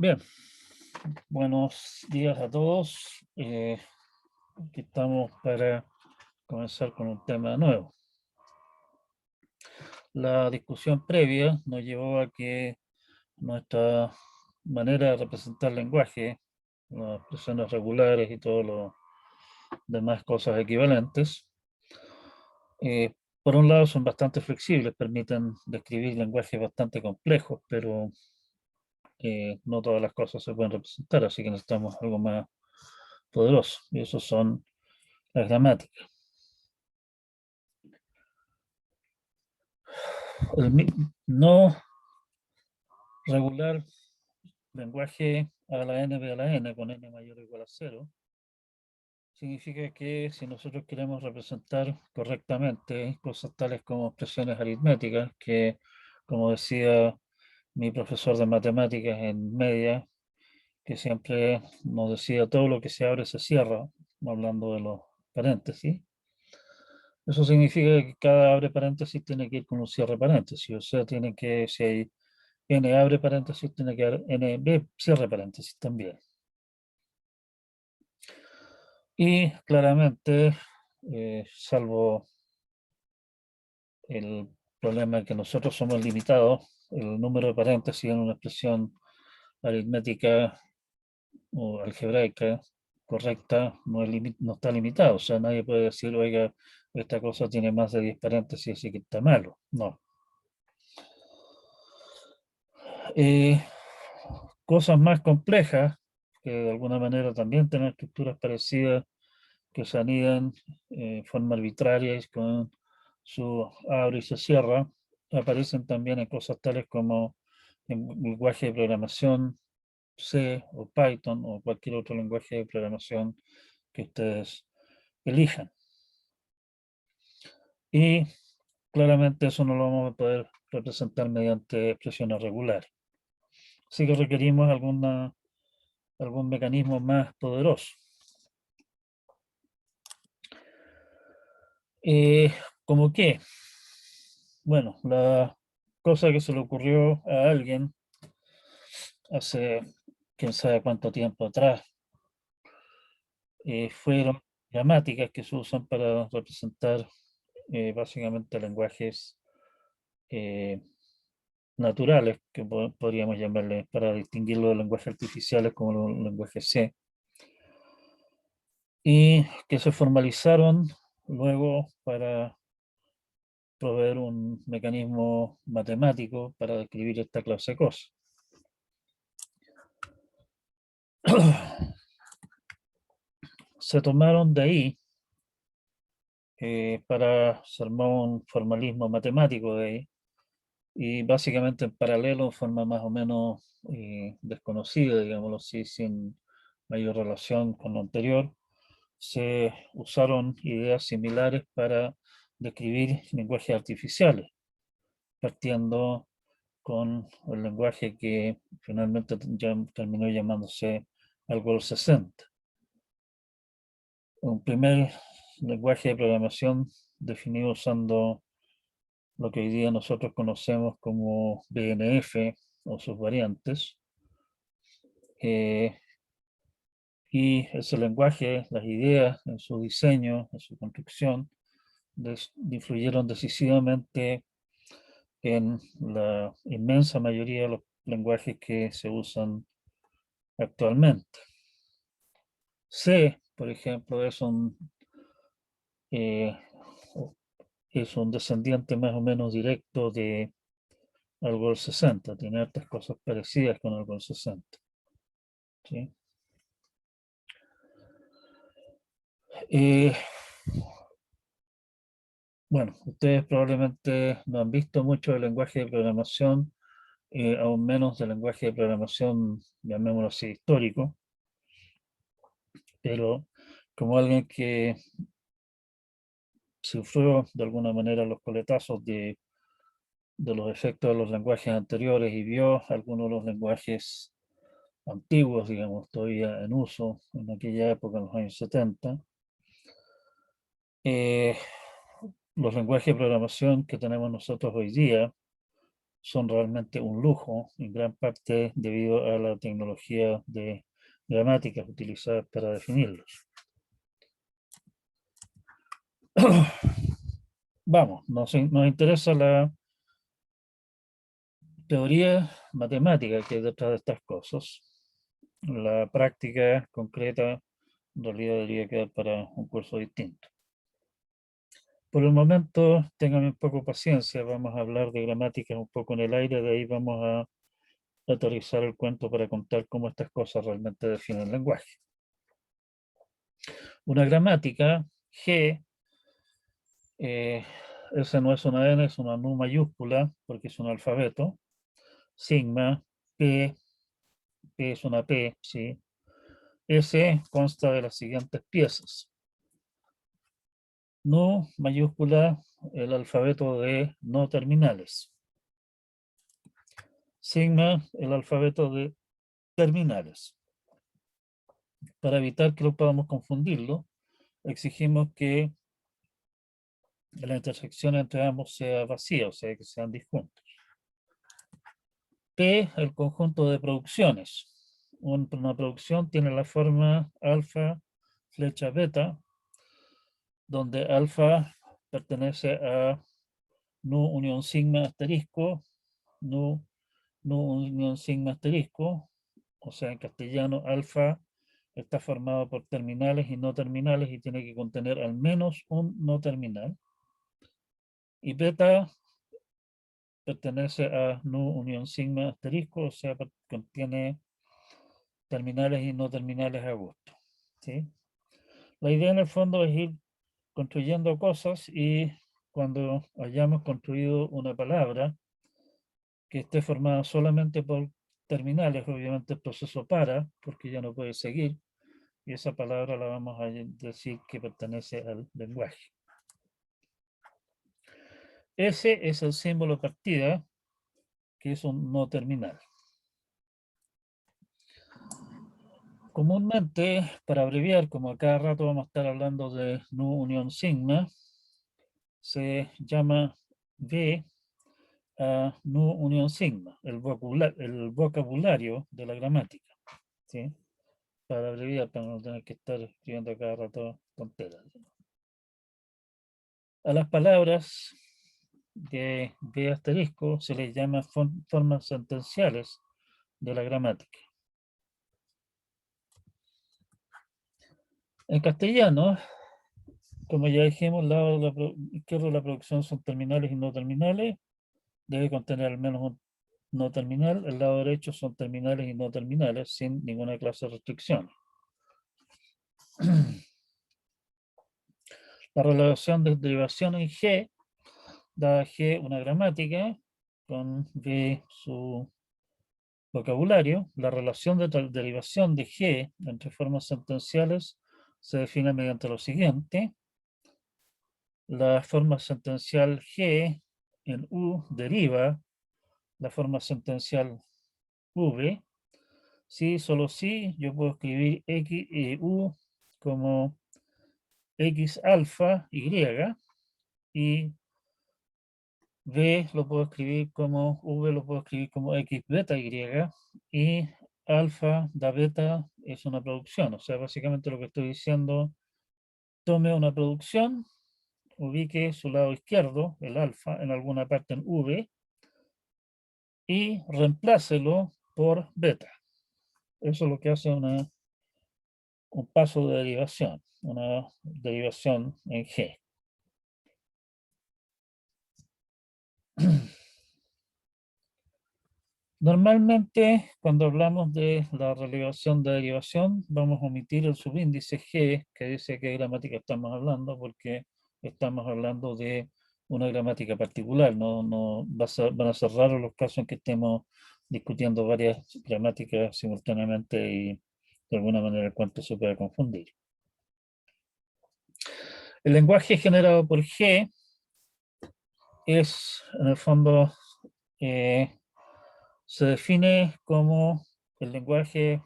Bien, buenos días a todos. Aquí estamos para comenzar con un tema nuevo. La discusión previa nos llevó a que nuestra manera de representar lenguaje, las expresiones regulares y todas las demás cosas equivalentes, por un lado son bastante flexibles, permiten describir lenguajes bastante complejos, pero no todas las cosas se pueden representar, así que necesitamos algo más poderoso, y eso son las gramáticas. No regular lenguaje a la n de la n con n mayor o igual a cero significa que si nosotros queremos representar correctamente cosas tales como expresiones aritméticas, que como decía mi profesor de matemáticas en media, que siempre nos decía todo lo que se abre se cierra, hablando de los paréntesis. Eso significa que cada abre paréntesis tiene que ir con un cierre paréntesis, o sea, tiene que, si hay n abre paréntesis, tiene que haber n b cierre paréntesis también. Y claramente, salvo el problema de que nosotros somos limitados, el número de paréntesis en una expresión aritmética o algebraica correcta no está limitado. O sea, nadie puede decir, oiga, esta cosa tiene más de 10 paréntesis, así que está malo. No. Eh, Cosas más complejas, que de alguna manera también tienen estructuras parecidas, que se anidan en forma arbitraria y con su abre y se cierra, aparecen también en cosas tales como en lenguaje de programación C o Python o cualquier otro lenguaje de programación que ustedes elijan. Y claramente eso no lo vamos a poder representar mediante expresiones regulares. Así que requerimos algún mecanismo más poderoso. ¿Cómo qué? Bueno, la cosa que se le ocurrió a alguien hace quién sabe cuánto tiempo atrás fueron gramáticas que se usan para representar básicamente lenguajes eh, naturales, que podríamos llamarle, para distinguirlo de lenguajes artificiales como los lenguajes C, y que se formalizaron luego para proveer un mecanismo matemático para describir esta clase de cosas. Se tomaron de ahí para se armó un formalismo matemático de ahí, y básicamente en paralelo, de forma más o menos desconocida, digámoslo así, sin mayor relación con lo anterior, se usaron ideas similares para describir lenguajes artificiales, partiendo con el lenguaje que finalmente ya terminó llamándose Algol 60. Un primer lenguaje de programación definido usando lo que hoy día nosotros conocemos como BNF o sus variantes. Y ese lenguaje, las ideas en su diseño, en su construcción, influyeron decisivamente en la inmensa mayoría de los lenguajes que se usan actualmente. C, por ejemplo, eh, es un descendiente más o menos directo de Algol 60, tiene otras cosas parecidas con Algol 60. ¿Sí? Eh, bueno, ustedes probablemente no han visto mucho del lenguaje de programación, aún menos del lenguaje de programación, llamémoslo así, histórico, pero como alguien que sufrió de alguna manera los coletazos de los efectos de los lenguajes anteriores y vio algunos de los lenguajes antiguos, digamos, todavía en uso en aquella época, en los años 70, eh, los lenguajes de programación que tenemos nosotros hoy día son realmente un lujo, en gran parte debido a la tecnología de gramáticas utilizadas para definirlos. Vamos, nos interesa la teoría matemática que hay detrás de estas cosas. La práctica concreta en realidad debería quedar para un curso distinto. Por el momento, tengan un poco paciencia, vamos a hablar de gramática un poco en el aire, de ahí vamos a aterrizar el cuento para contar cómo estas cosas realmente definen el lenguaje. Una gramática, G, esa no es una N, es una nu mayúscula, porque es un alfabeto. Sigma, P, P es una P, ¿sí? S consta de las siguientes piezas. Nu mayúscula, el alfabeto de no terminales. Sigma, el alfabeto de terminales. Para evitar que lo podamos confundirlo, exigimos que la intersección entre ambos sea vacía, o sea, que sean disjuntos. P, el conjunto de producciones. Una producción tiene la forma alfa, flecha, beta, donde alfa pertenece a nu unión sigma asterisco, nu unión sigma asterisco, o sea, en castellano alfa está formado por terminales y no terminales y tiene que contener al menos un no terminal. Y beta pertenece a nu unión sigma asterisco, o sea, contiene terminales y no terminales a gusto. ¿Sí? La idea en el fondo es ir construyendo cosas y cuando hayamos construido una palabra que esté formada solamente por terminales, obviamente el proceso para, porque ya no puede seguir, y esa palabra la vamos a decir que pertenece al lenguaje. Ese es el símbolo partida, que es un no terminal. Comúnmente, para abreviar, como a cada rato vamos a estar hablando de nu unión sigma, se llama V a nu unión sigma, el vocabulario de la gramática, ¿sí? Para abreviar, para no tener que estar escribiendo a cada rato tonteras. A las palabras de V asterisco se les llama formas sentenciales de la gramática. En castellano, como ya dijimos, el lado izquierdo de la producción son terminales y no terminales. Debe contener al menos un no terminal. El lado derecho son terminales y no terminales, sin ninguna clase de restricción. La relación de derivación en G da a G una gramática con V su vocabulario. La relación de derivación de G entre formas sentenciales se define mediante lo siguiente. La forma sentencial G en U deriva la forma sentencial V. Si, solo si, yo puedo escribir X, U como X alfa Y y V lo puedo escribir como V, lo puedo escribir como X beta Y y alfa da beta es una producción. O sea, básicamente lo que estoy diciendo, tome una producción, ubique su lado izquierdo, el alfa, en alguna parte en V y reemplácelo por beta. Eso es lo que hace un paso de derivación, una derivación en G. Normalmente, cuando hablamos de la relevación de derivación, vamos a omitir el subíndice G, que dice qué gramática estamos hablando, porque estamos hablando de una gramática particular. No van a ser raros los casos en que estemos discutiendo varias gramáticas simultáneamente y de alguna manera el cuento se puede confundir. El lenguaje generado por G es, en el fondo, se define como el lenguaje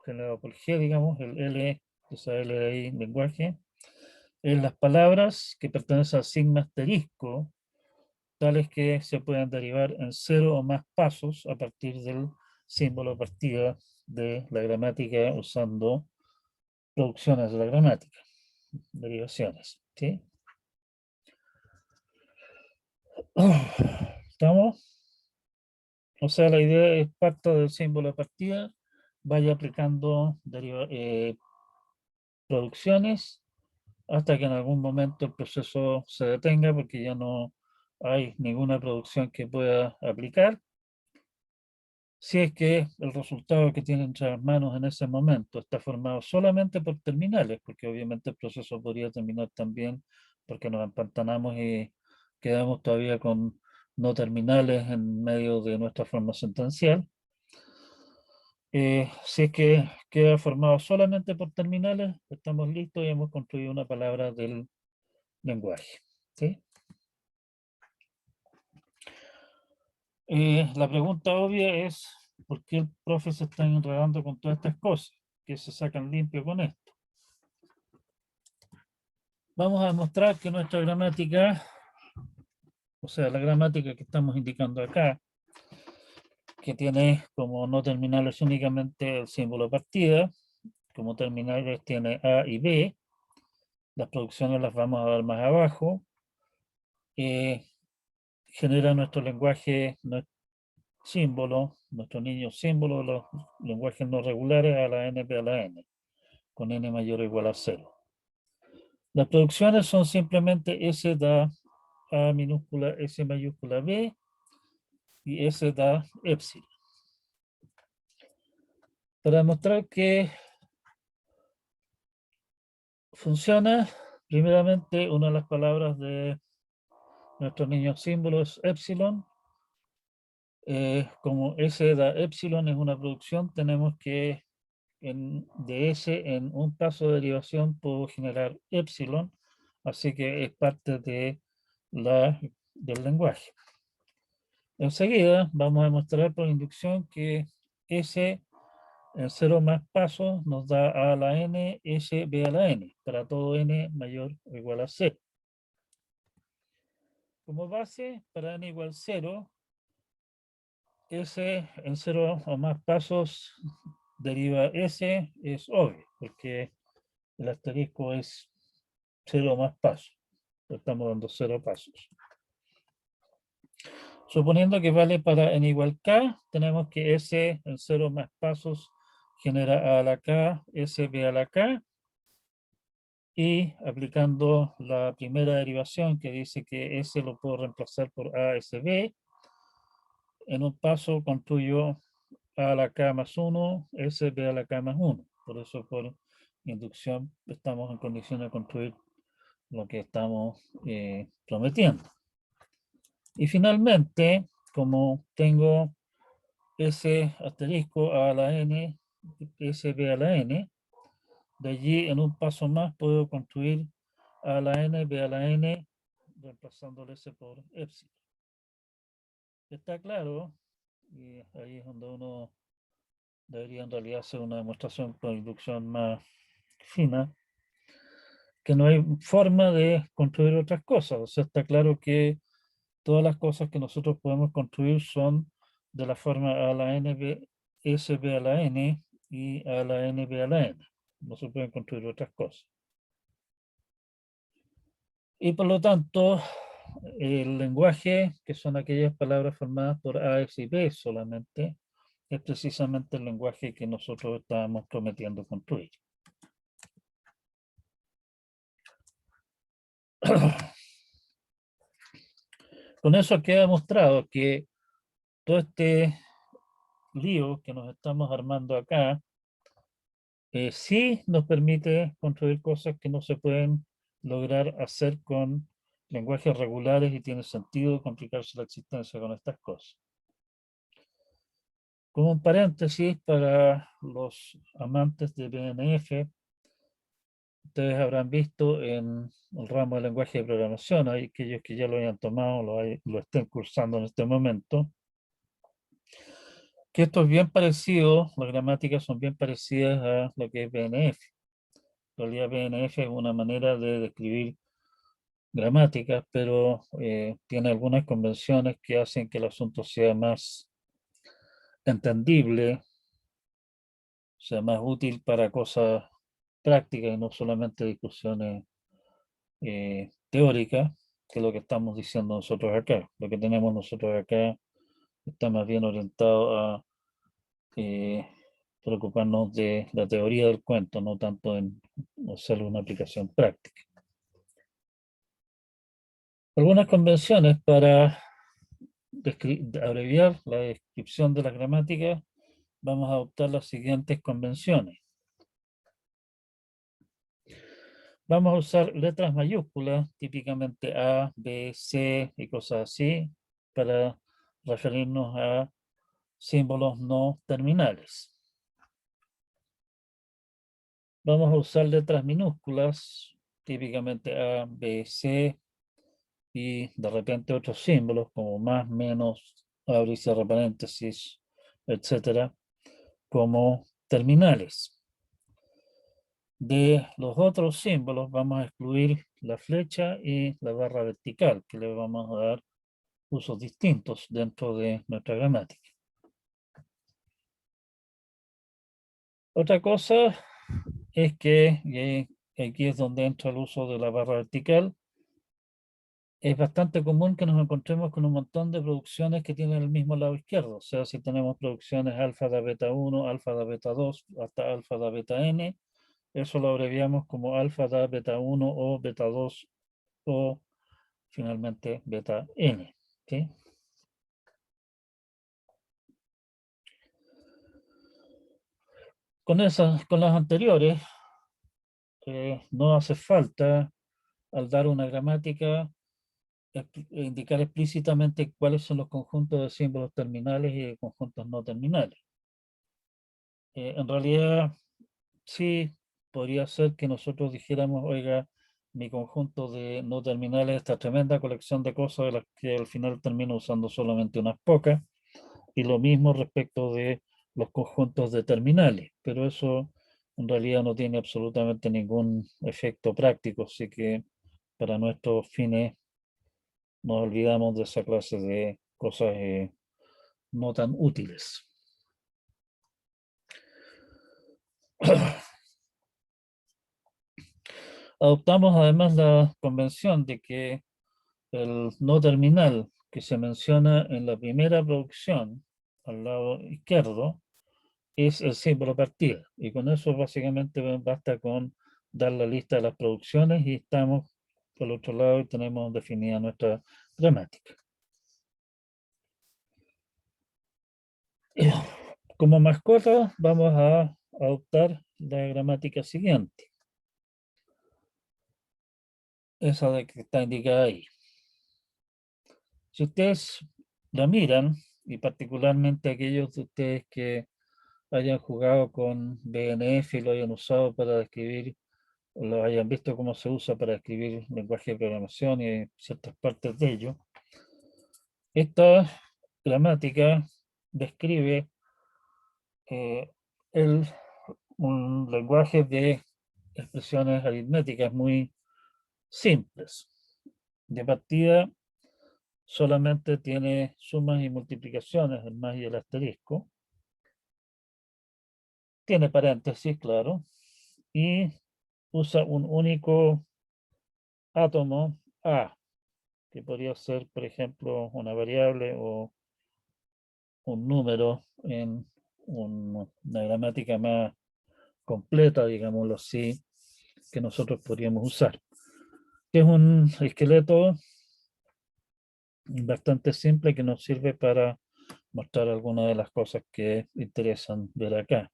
generado por G, digamos, el L, esa L de ahí, lenguaje, en las palabras que pertenecen al sigma asterisco tales que se pueden derivar en 0 o más pasos a partir del símbolo de partida de la gramática usando producciones de la gramática, derivaciones. ¿Sí? ¿Estamos? O sea, la idea es parte del símbolo de partida, vaya aplicando producciones hasta que en algún momento el proceso se detenga porque ya no hay ninguna producción que pueda aplicar. Si es que el resultado que tiene entre las manos en ese momento está formado solamente por terminales, porque obviamente el proceso podría terminar también porque nos empantanamos y quedamos todavía con no terminales en medio de nuestra forma sentencial. Si es que queda formado solamente por terminales, estamos listos y hemos construido una palabra del lenguaje. ¿Sí? La pregunta obvia es, ¿por qué el profe se está enredando con todas estas cosas? Que se sacan limpio con esto. Vamos a demostrar que nuestra gramática, o sea, la gramática que estamos indicando acá, que tiene como no terminales únicamente el símbolo de partida, como terminales tiene A y B, las producciones las vamos a ver más abajo, genera nuestro lenguaje, nuestro símbolo, nuestro niño símbolo de los lenguajes no regulares a la NP a la N, con N mayor o igual a 0. Las producciones son simplemente S da A minúscula, S mayúscula B y S da epsilon. Para demostrar que funciona, primeramente una de las palabras de nuestro niño símbolo es epsilon. Como S da epsilon es una producción, tenemos que de S en un paso de derivación puedo generar epsilon, así que es parte de del lenguaje. Enseguida vamos a demostrar por inducción que S en 0 más pasos nos da A a la N, S, B a la N, para todo N mayor o igual a 0. Como base, para N igual 0, S en 0 o más pasos deriva S, es obvio, porque el asterisco es 0 más pasos. Estamos dando 0 pasos. Suponiendo que vale para n igual k, tenemos que S en 0 más pasos genera A a la K, S, B a la K, y aplicando la primera derivación que dice que S lo puedo reemplazar por A, S, B, en un paso construyo A a la K más 1, S, B a la K más 1. Por eso por inducción estamos en condición de construir lo que estamos prometiendo. Y finalmente, como tengo S asterisco A a la N, S, B a la N, de allí en un paso más puedo construir A a la N, B a la N, reemplazando el S por epsilon. Está claro, y ahí es donde uno debería en realidad hacer una demostración con inducción más fina, que no hay forma de construir otras cosas. O sea, está claro que todas las cosas que nosotros podemos construir son de la forma A a la N, B, S, B a la N y A a la N, B a la N. No se pueden construir otras cosas. Y por lo tanto, el lenguaje, que son aquellas palabras formadas por A, S y B solamente, es precisamente el lenguaje que nosotros estábamos prometiendo construir. Con eso queda demostrado que todo este lío que nos estamos armando acá, sí nos permite construir cosas que no se pueden lograr hacer con lenguajes regulares y tiene sentido complicarse la existencia con estas cosas. Como un paréntesis para los amantes de BNF, ustedes habrán visto en el ramo de lenguaje de programación, hay aquellos que ya lo hayan tomado, lo estén cursando en este momento, que esto es bien parecido, las gramáticas son bien parecidas a lo que es BNF. En realidad BNF es una manera de describir gramáticas, pero tiene algunas convenciones que hacen que el asunto sea más entendible, sea más útil para cosas prácticas y no solamente discusiones teóricas, que es lo que estamos diciendo nosotros acá. Lo que tenemos nosotros acá está más bien orientado a eh, preocuparnos de la teoría del cuento, no tanto en hacer una aplicación práctica. Algunas convenciones para abreviar la descripción de la gramática, vamos a adoptar las siguientes convenciones. Vamos a usar letras mayúsculas, típicamente A, B, C y cosas así, para referirnos a símbolos no terminales. Vamos a usar letras minúsculas, típicamente A, B, C, y de repente otros símbolos como más, menos, abre y cierra paréntesis, etcétera, como terminales. De los otros símbolos vamos a excluir la flecha y la barra vertical, que le vamos a dar usos distintos dentro de nuestra gramática. Otra cosa es que, y aquí es donde entra el uso de la barra vertical, es bastante común que nos encontremos con un montón de producciones que tienen el mismo lado izquierdo. O sea, si tenemos producciones alfa da beta 1, alfa da beta 2, hasta alfa da beta n, eso lo abreviamos como alfa da beta 1 o beta 2 o finalmente beta n. ¿Sí? Con las anteriores, no hace falta, al dar una gramática, indicar explícitamente cuáles son los conjuntos de símbolos terminales y de conjuntos no terminales. En realidad, sí, podría ser que nosotros dijéramos, oiga, mi conjunto de no terminales, esta tremenda colección de cosas de las que al final termino usando solamente unas pocas, y lo mismo respecto de los conjuntos de terminales, pero eso en realidad no tiene absolutamente ningún efecto práctico, así que para nuestros fines nos olvidamos de esa clase de cosas no tan útiles. Adoptamos además la convención de que el no terminal que se menciona en la primera producción, al lado izquierdo, es el símbolo partida. Y con eso básicamente basta con dar la lista de las producciones y estamos por el otro lado y tenemos definida nuestra gramática. Como mascota vamos a adoptar la gramática siguiente, esa de que está indicada ahí. Si ustedes la miran, y particularmente aquellos de ustedes que hayan jugado con BNF y lo hayan usado para describir, o lo hayan visto cómo se usa para escribir lenguaje de programación y ciertas partes de ello, esta gramática describe eh, el, un lenguaje de expresiones aritméticas muy simples. De partida, solamente tiene sumas y multiplicaciones, el más y el asterisco. Tiene paréntesis, claro, y usa un único átomo A, que podría ser, por ejemplo, una variable o un número en una gramática más completa, digámoslo así, que nosotros podríamos usar. Es un esqueleto bastante simple que nos sirve para mostrar algunas de las cosas que interesan ver acá.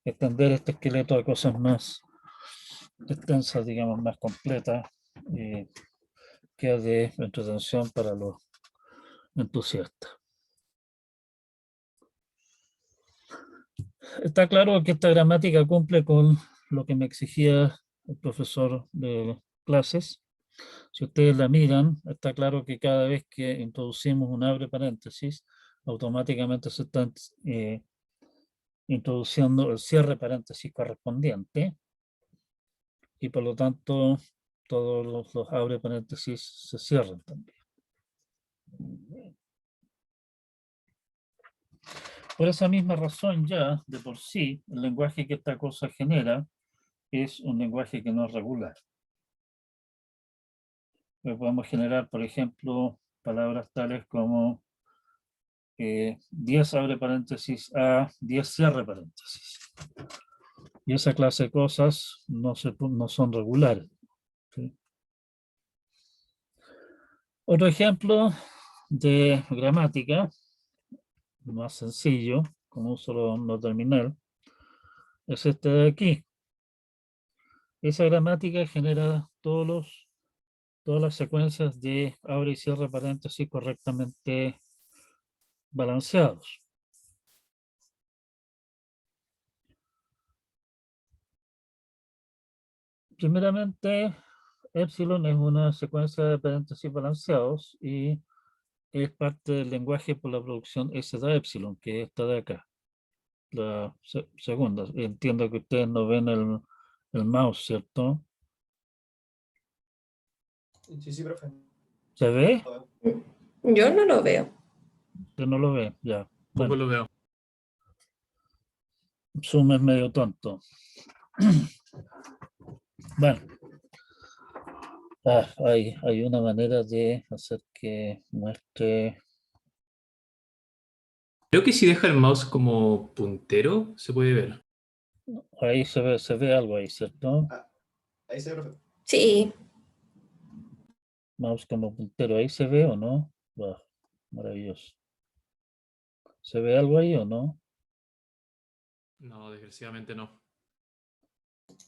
Extender este esqueleto a cosas más extensas, digamos, más completas, que es de entretención para los entusiastas. Está claro que esta gramática cumple con lo que me exigía el profesor de clases. Si ustedes la miran, está claro que cada vez que introducimos un abre paréntesis, automáticamente se está introduciendo el cierre paréntesis correspondiente y por lo tanto todos los abre paréntesis se cierran también. Por esa misma razón ya, de por sí, el lenguaje que esta cosa genera es un lenguaje que no es regular. Podemos generar, por ejemplo, palabras tales como 10 abre paréntesis a 10 cierre paréntesis. Y esa clase de cosas no son regulares. ¿Sí? Otro ejemplo de gramática, más sencillo, con un solo no terminal, es este de aquí. Esa gramática genera todas las secuencias de abre y cierre paréntesis correctamente balanceados. Primeramente, epsilon es una secuencia de paréntesis balanceados y es parte del lenguaje por la producción S de epsilon, que es esta de acá, la segunda. Entiendo que ustedes no ven el mouse, ¿cierto? Sí, profe. ¿Se ve? Yo no lo veo. Yo no lo ve, ya. Poco Bueno, lo veo. Zoom es medio tonto. Bueno, hay una manera de hacer que muestre. Creo que si deja el mouse como puntero, se puede ver. Ahí se ve algo ahí, ¿cierto? Ahí se ve, profe. Sí, Mouse como puntero, ¿ahí se ve o no? Bah, maravilloso. ¿Se ve algo ahí o no? No, desgraciadamente no.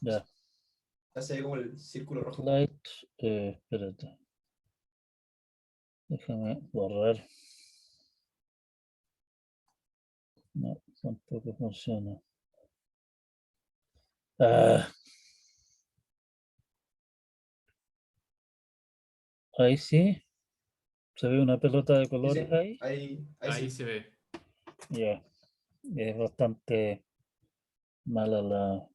Ya. Ya se ve como el círculo rojo. Light, espérate. Déjame borrar. No, tampoco funciona. Ahí sí. ¿Se ve una pelota de colores Sí, ahí? Ahí sí. se ve. Ya. Es bastante mala la.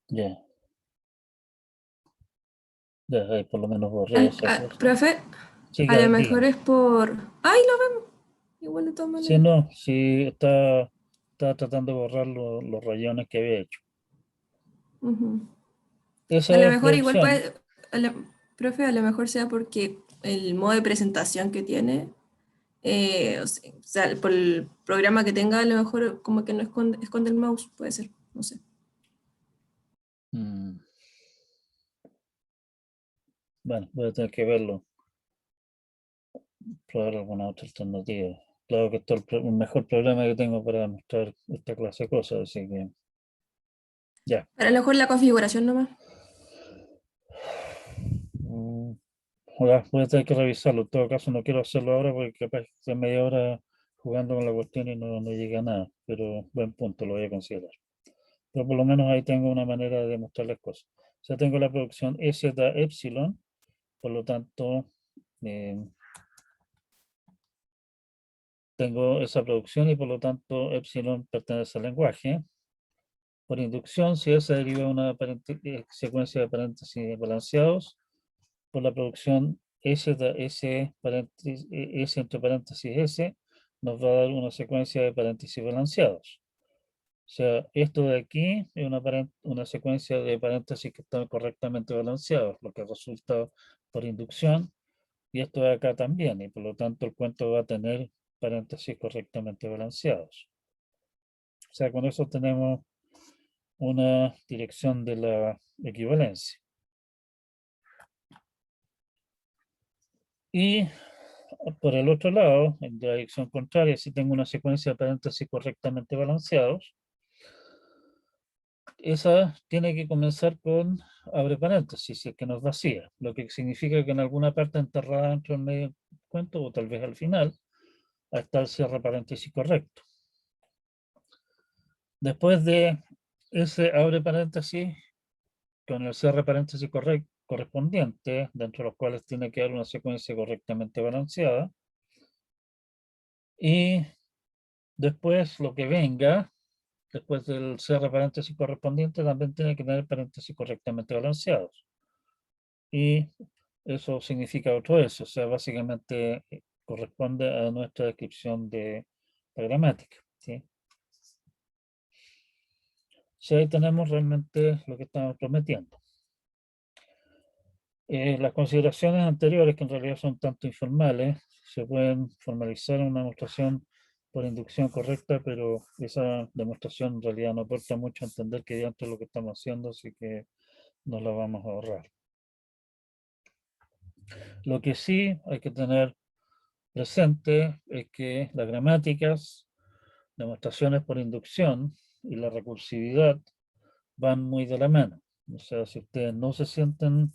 Ya. Ya, ahí por lo menos borré esa cosa. profe, Sí, a lo mejor dígame. es por... ¡Ay, lo vemos! Igual de todas Sí, maneras. no, sí, está tratando de borrar los rayones que había hecho. Ujú. A lo Esa mejor igual producción, puede... profe, a lo mejor sea porque el modo de presentación que tiene, o sea, por el programa que tenga, a lo mejor como que no esconde el mouse, puede ser, no sé. bueno, voy a tener que verlo, probar alguna otra alternativa. Claro que esto es el mejor problema que tengo para mostrar esta clase de cosas, así que ya. A lo mejor la configuración nomás. Ahora voy a tener que revisarlo. En todo caso, no quiero hacerlo ahora porque capaz que esté media hora jugando con la cuestión y no llega a nada. Pero buen punto, lo voy a considerar. Pero por lo menos ahí tengo una manera de demostrar las cosas. O sea, tengo la producción S da epsilon, por lo tanto, tengo esa producción y por lo tanto epsilon pertenece al lenguaje. Por inducción, si esa deriva de una secuencia de paréntesis balanceados, por la producción S da S, S entre paréntesis S, nos va a dar una secuencia de paréntesis balanceados. O sea, esto de aquí es una secuencia de paréntesis que están correctamente balanceados, lo que resulta por inducción, y esto de acá también, y por lo tanto el cuento va a tener paréntesis correctamente balanceados. O sea, con eso tenemos una dirección de la equivalencia. Y por el otro lado, en la dirección contraria, si tengo una secuencia de paréntesis correctamente balanceados, esa tiene que comenzar con abre paréntesis, si es que no es vacía, lo que significa que en alguna parte enterrada dentro del medio cuento, o tal vez al final, está el cierre paréntesis correcto. Después de ese abre paréntesis, con el cierre paréntesis correcto, correspondientes, dentro de los cuales tiene que haber una secuencia correctamente balanceada. Y después lo que venga, después del cierre paréntesis correspondiente, también tiene que tener paréntesis correctamente balanceados. Y eso significa otro eso, o sea, básicamente corresponde a nuestra descripción de la gramática, ¿sí? Si ahí tenemos realmente lo que estamos prometiendo. Las consideraciones anteriores, que en realidad son tanto informales, se pueden formalizar en una demostración por inducción correcta, pero esa demostración en realidad no aporta mucho a entender que dentro de lo que estamos haciendo, así que nos la vamos a ahorrar. Lo que sí hay que tener presente es que las gramáticas, demostraciones por inducción y la recursividad van muy de la mano. O sea, si ustedes no se sienten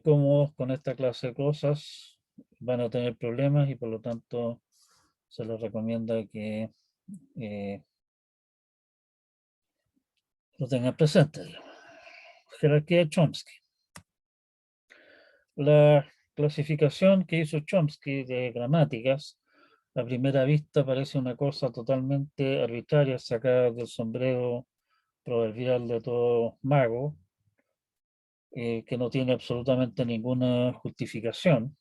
cómodos con esta clase de cosas, van a tener problemas y por lo tanto se les recomienda que lo tengan presente, digamos. Jerarquía de Chomsky. La clasificación que hizo Chomsky de gramáticas, a primera vista parece una cosa totalmente arbitraria, sacada del sombrero proverbial de todo mago, que no tiene absolutamente ninguna justificación.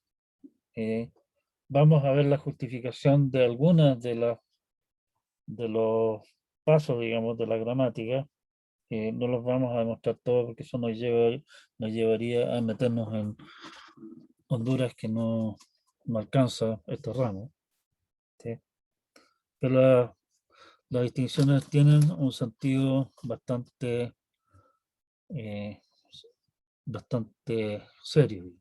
Vamos a ver la justificación de algunas de los pasos, digamos, de la gramática. No los vamos a demostrar todos porque eso nos llevaría a meternos en Honduras que no alcanza este ramo, ¿sí? Pero las distinciones tienen un sentido bastante serio.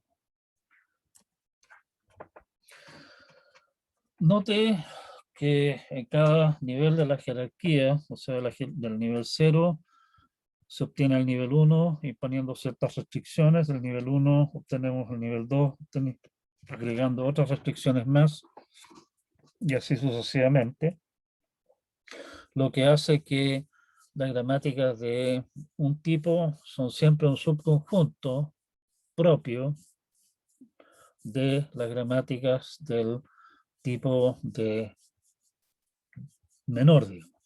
Note que en cada nivel de la jerarquía, o sea, del nivel 0, se obtiene el nivel 1 imponiendo ciertas restricciones. Del nivel 1 obtenemos el nivel 2, agregando otras restricciones más, y así sucesivamente. Lo que hace que las gramáticas de un tipo son siempre un subconjunto propio de las gramáticas del tipo de menor, digamos.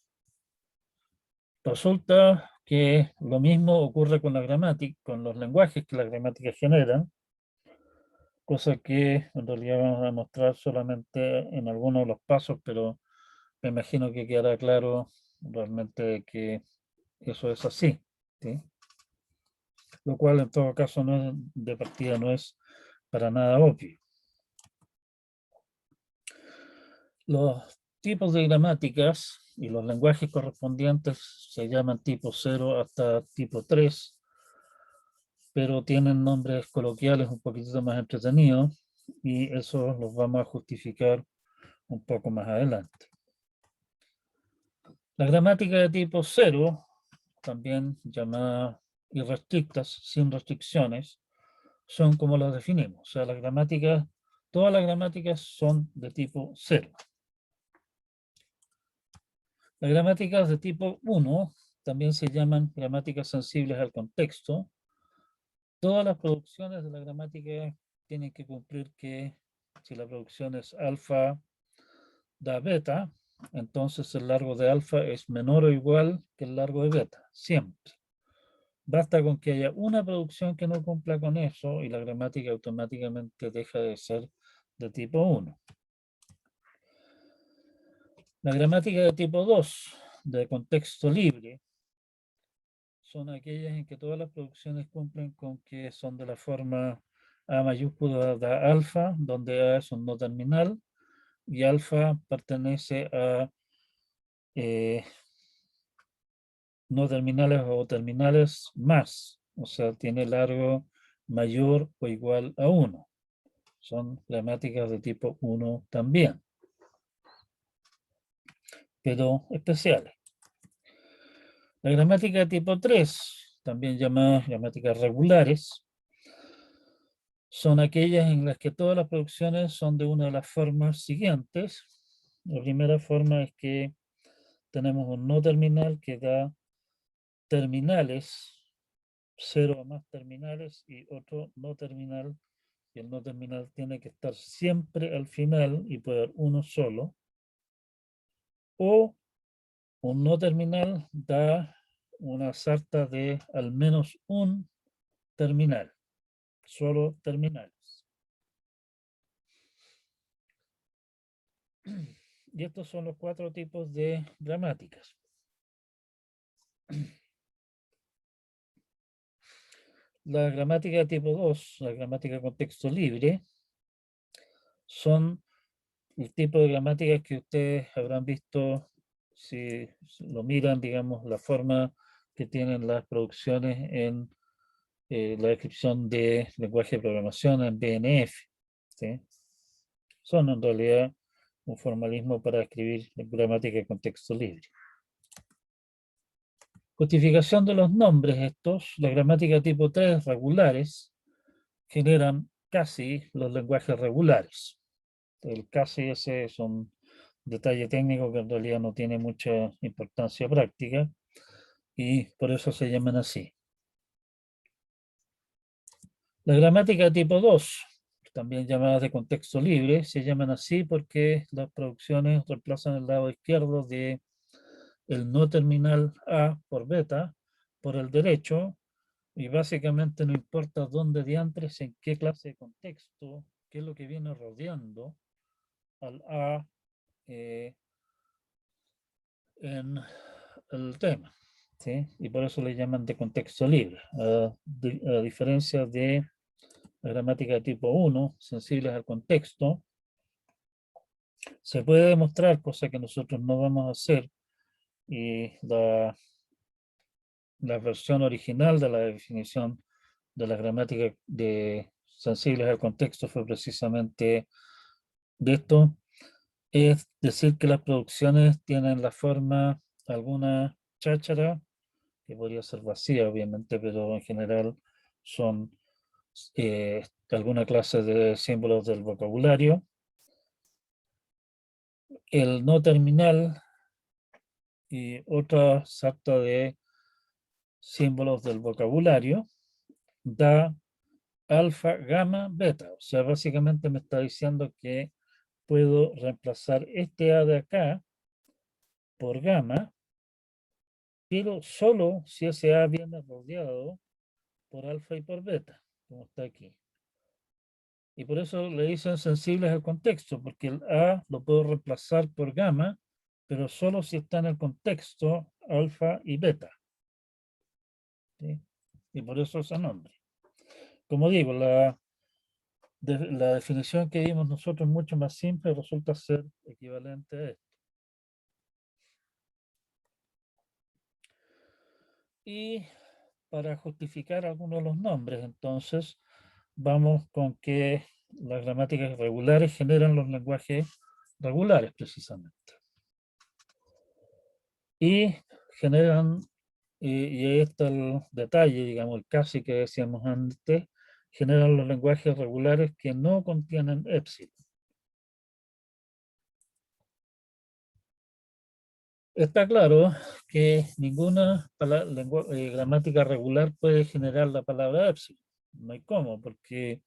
Resulta que lo mismo ocurre con la gramática, con los lenguajes que las gramáticas generan, cosa que en realidad vamos a mostrar solamente en algunos de los pasos, pero me imagino que quedará claro realmente que eso es así, ¿sí? Lo cual en todo caso no es, de partida no es para nada obvio. Los tipos de gramáticas y los lenguajes correspondientes se llaman tipo 0 hasta tipo 3, pero tienen nombres coloquiales un poquitito más entretenidos y eso los vamos a justificar un poco más adelante. La gramática de tipo 0, también llamada irrestrictas, sin restricciones, son como las definimos. O sea, las gramáticas, todas las gramáticas son de tipo 0. Las gramáticas de tipo 1 también se llaman gramáticas sensibles al contexto. Todas las producciones de la gramática tienen que cumplir que si la producción es alfa da beta, entonces el largo de alfa es menor o igual que el largo de beta, siempre. Basta con que haya una producción que no cumpla con eso y la gramática automáticamente deja de ser de tipo 1. La gramática de tipo 2, de contexto libre, son aquellas en que todas las producciones cumplen con que son de la forma A mayúscula da alfa, donde A es un no terminal y alfa pertenece a no terminales o terminales más, o sea, tiene largo mayor o igual a 1. Son gramáticas de tipo 1 también, pero especiales. La gramática de tipo 3, también llamadas gramáticas regulares, son aquellas en las que todas las producciones son de una de las formas siguientes. La primera forma es que tenemos un no terminal que da terminales 0 o más terminales y otro no terminal, y el no terminal tiene que estar siempre al final y puede haber uno solo, o un no terminal da una sarta de al menos un terminal, solo terminales. Y estos son los 4 tipos de gramáticas. La gramática tipo 2, la gramática con texto libre, son el tipo de gramáticas que ustedes habrán visto si lo miran, digamos, la forma que tienen las producciones en la descripción de lenguaje de programación en BNF. ¿Sí? Son en realidad un formalismo para escribir gramática de contexto libre. Justificación de los nombres estos, la gramática tipo 3 regulares generan casi los lenguajes regulares. El casi ese es un detalle técnico que en realidad no tiene mucha importancia práctica y por eso se llaman así. La gramática tipo 2, también llamadas de contexto libre, se llaman así porque las producciones reemplazan el lado izquierdo de el no terminal A por beta por el derecho y básicamente no importa dónde diantres, en qué clase de contexto, qué es lo que viene rodeando al A en el tema, ¿sí? Y por eso le llaman de contexto libre, a diferencia de la gramática de tipo 1, sensibles al contexto, se puede demostrar, cosa que nosotros no vamos a hacer, y la versión original de la definición de la gramática de sensibles al contexto fue precisamente de esto, es decir que las producciones tienen la forma alguna cháchara, que podría ser vacía obviamente, pero en general son alguna clase de símbolos del vocabulario. El no terminal y otra sarta de símbolos del vocabulario da alfa, gamma, beta. O sea, básicamente me está diciendo que puedo reemplazar este A de acá por gamma, pero solo si ese A viene rodeado por alfa y por beta, como está aquí. Y por eso le dicen sensibles al contexto, porque el A lo puedo reemplazar por gamma, pero solo si está en el contexto alfa y beta. ¿Sí? Y por eso ese nombre. Como digo, la definición que dimos nosotros es mucho más simple, resulta ser equivalente a esto. Y para justificar algunos de los nombres, entonces, vamos con que las gramáticas regulares generan los lenguajes regulares, precisamente. Y generan, y ahí está el detalle, digamos, el casi que decíamos antes, generan los lenguajes regulares que no contienen épsilon. Está claro que ninguna gramática regular puede generar la palabra épsilon. No hay cómo, porque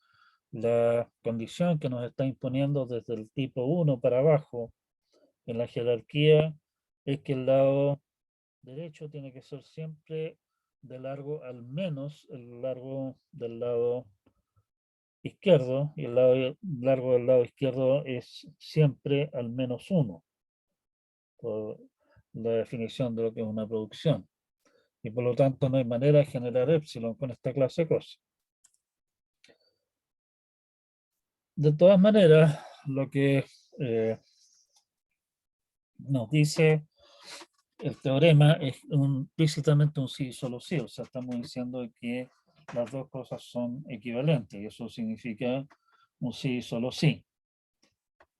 la condición que nos está imponiendo desde el tipo 1 para abajo en la jerarquía es que el lado derecho tiene que ser siempre de largo al menos el largo del lado izquierdo, y el largo del lado izquierdo es siempre al menos 1, por la definición de lo que es una producción. Y por lo tanto no hay manera de generar épsilon con esta clase de cosas. De todas maneras, lo que nos dice el teorema es implícitamente un sí, solo sí. O sea, estamos diciendo que las dos cosas son equivalentes y eso significa un sí, solo sí.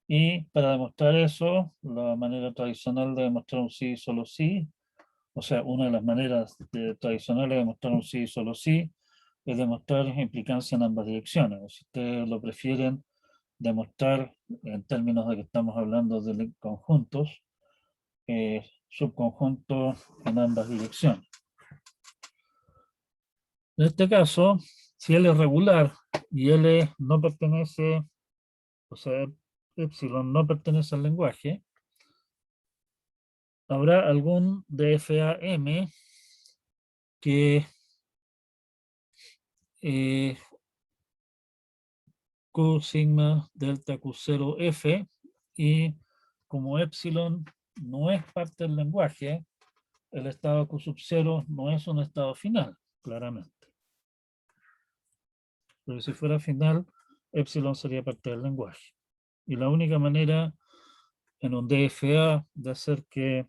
Y para demostrar eso, la manera tradicional de demostrar un sí, solo sí, o sea, una de las maneras tradicionales de demostrar un sí, solo sí, es demostrar implicancia en ambas direcciones. O si ustedes lo prefieren demostrar en términos de que estamos hablando de conjuntos, subconjuntos en ambas direcciones. En este caso, si L es regular y L no pertenece, o sea, epsilon no pertenece al lenguaje, habrá algún DFA-M que Q sigma delta Q0 F, y como epsilon no es parte del lenguaje, el estado Q sub 0 no es un estado final, claramente. Pero si fuera final, epsilon sería parte del lenguaje. Y la única manera en un DFA de hacer que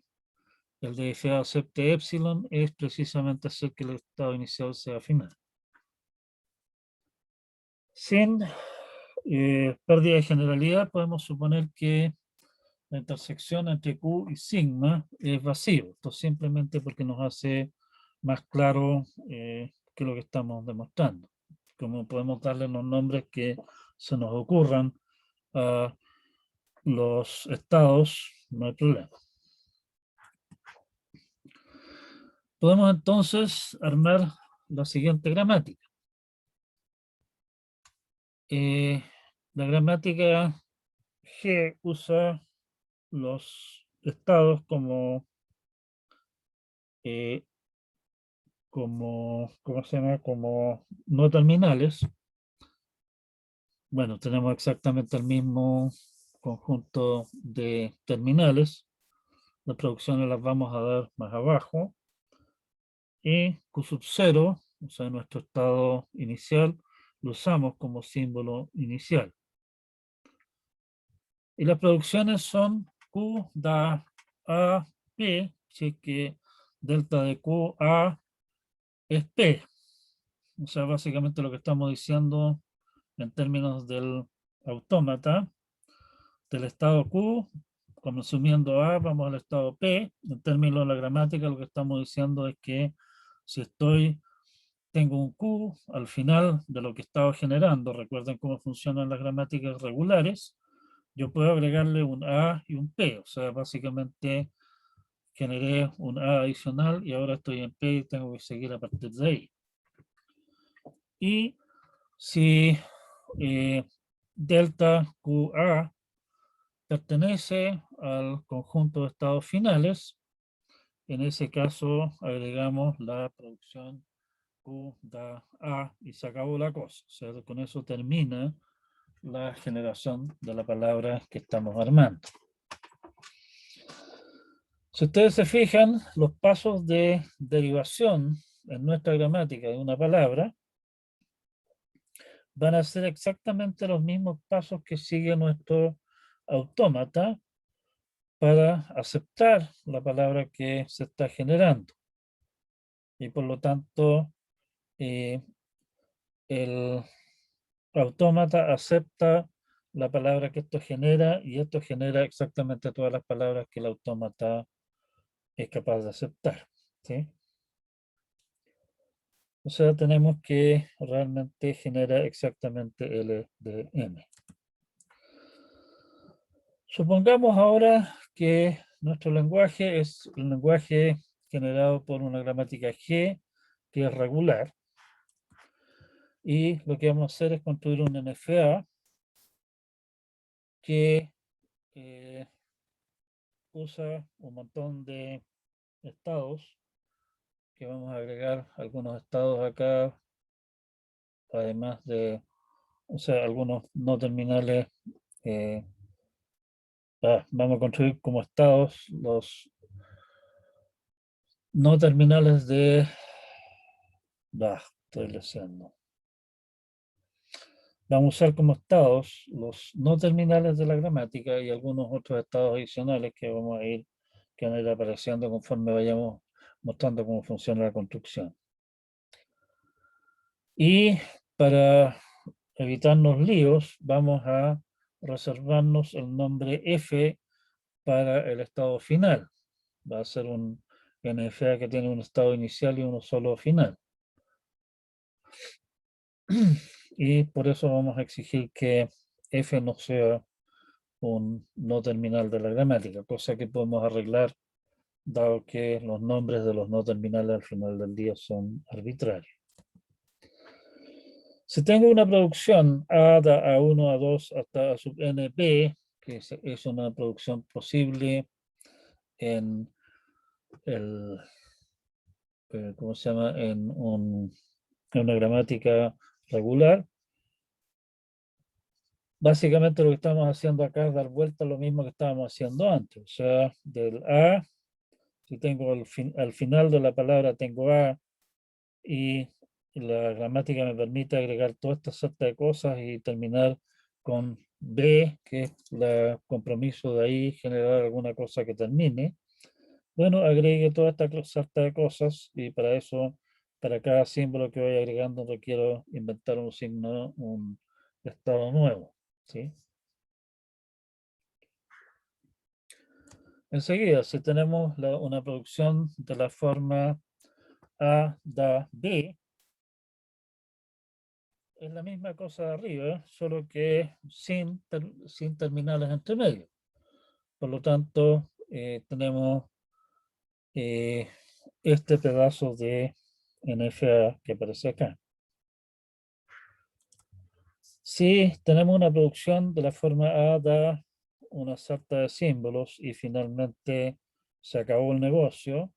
el DFA acepte epsilon es precisamente hacer que el estado inicial sea final. Sin pérdida de generalidad, podemos suponer que la intersección entre Q y sigma es vacío. Esto simplemente porque nos hace más claro qué es lo que estamos demostrando. Como podemos darle los nombres que se nos ocurran a los estados, no hay problema. Podemos entonces armar la siguiente gramática. La gramática G usa los estados como ¿cómo se llama? Como no terminales. Bueno, tenemos exactamente el mismo conjunto de terminales. Las producciones las vamos a dar más abajo. Y Q sub 0, o sea, nuestro estado inicial, lo usamos como símbolo inicial. Y las producciones son Q da A P, si es que delta de Q A es P. O sea, básicamente lo que estamos diciendo en términos del autómata, del estado Q, como asumiendo A, vamos al estado P. En términos de la gramática, lo que estamos diciendo es que si tengo un Q al final de lo que estaba generando, recuerden cómo funcionan las gramáticas regulares, yo puedo agregarle un A y un P, o sea, básicamente generé un A adicional y ahora estoy en P y tengo que seguir a partir de ahí. Y si delta QA pertenece al conjunto de estados finales, en ese caso agregamos la producción Q da A y se acabó la cosa. O sea, con eso termina la generación de la palabra que estamos armando. Si ustedes se fijan, los pasos de derivación en nuestra gramática de una palabra van a ser exactamente los mismos pasos que sigue nuestro autómata para aceptar la palabra que se está generando. Y por lo tanto, el autómata acepta la palabra que esto genera y esto genera exactamente todas las palabras que el autómata es capaz de aceptar. ¿Sí? O sea, tenemos que realmente genera exactamente L de M. Supongamos ahora que nuestro lenguaje es un lenguaje generado por una gramática G que es regular. Y lo que vamos a hacer es construir un NFA que usa un montón de estados, que vamos a agregar algunos estados acá, además de, o sea, algunos no terminales. Vamos a construir como estados los no terminales de... estoy leseando. Vamos a usar como estados los no terminales de la gramática y algunos otros estados adicionales que vamos a ir apareciendo conforme vayamos mostrando cómo funciona la construcción. Y para evitarnos líos, vamos a reservarnos el nombre F para el estado final. Va a ser un NFA que tiene un estado inicial y uno solo final. Y por eso vamos a exigir que F no sea un no terminal de la gramática, cosa que podemos arreglar dado que los nombres de los no terminales al final del día son arbitrarios. Si tengo una producción A da A1, A2 hasta A sub NP, que es una producción posible en el, ¿cómo se llama? En una gramática regular. Básicamente lo que estamos haciendo acá es dar vuelta a lo mismo que estábamos haciendo antes. O sea, del A, si tengo al final de la palabra tengo A y la gramática me permite agregar toda esta serie de cosas y terminar con B, que es el compromiso de ahí, generar alguna cosa que termine. Bueno, agregue toda esta serie de cosas y para eso, para cada símbolo que voy agregando, requiero inventar un signo, un estado nuevo. ¿Sí? Enseguida, si tenemos una producción de la forma A da B, es la misma cosa de arriba, solo que sin terminales entre medio. Por lo tanto, tenemos este pedazo de NFA que aparece acá. Si tenemos una producción de la forma A da una sarta de símbolos y finalmente se acabó el negocio,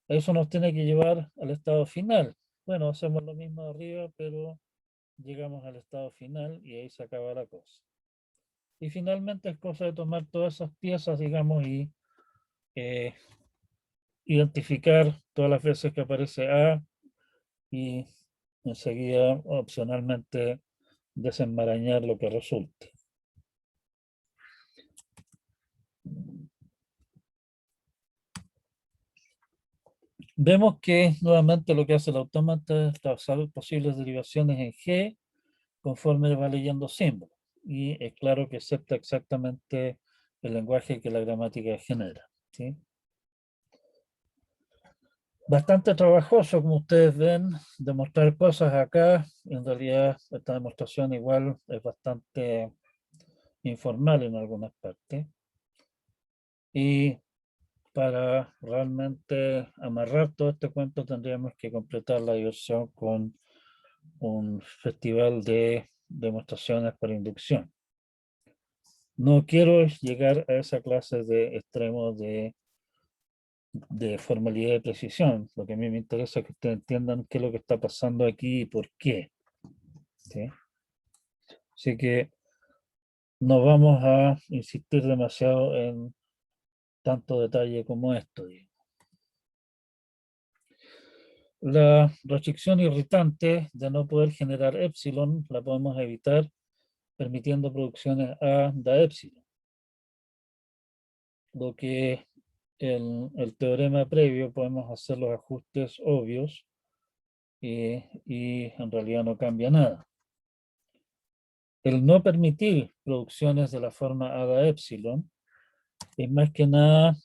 eso nos tiene que llevar al estado final. Bueno, hacemos lo mismo de arriba, pero llegamos al estado final y ahí se acaba la cosa. Y finalmente es cosa de tomar todas esas piezas, digamos, y identificar todas las veces que aparece A y enseguida, opcionalmente, desenmarañar lo que resulte. Vemos que nuevamente lo que hace el autómata es trazar posibles derivaciones en G conforme va leyendo símbolos. Y es claro que acepta exactamente el lenguaje que la gramática genera. ¿Sí? Bastante trabajoso, como ustedes ven, demostrar cosas acá. En realidad, esta demostración igual es bastante informal en algunas partes. Y para realmente amarrar todo este cuento tendríamos que completar la diversión con un festival de demostraciones por inducción. No quiero llegar a esa clase de extremos de formalidad y precisión. Lo que a mí me interesa es que ustedes entiendan qué es lo que está pasando aquí y por qué. ¿Sí? Así que no vamos a insistir demasiado en tanto detalle como esto. La restricción irritante de no poder generar epsilon la podemos evitar permitiendo producciones A da epsilon. Lo que el teorema previo podemos hacer los ajustes obvios y en realidad no cambia nada. El no permitir producciones de la forma A da epsilon es más que nada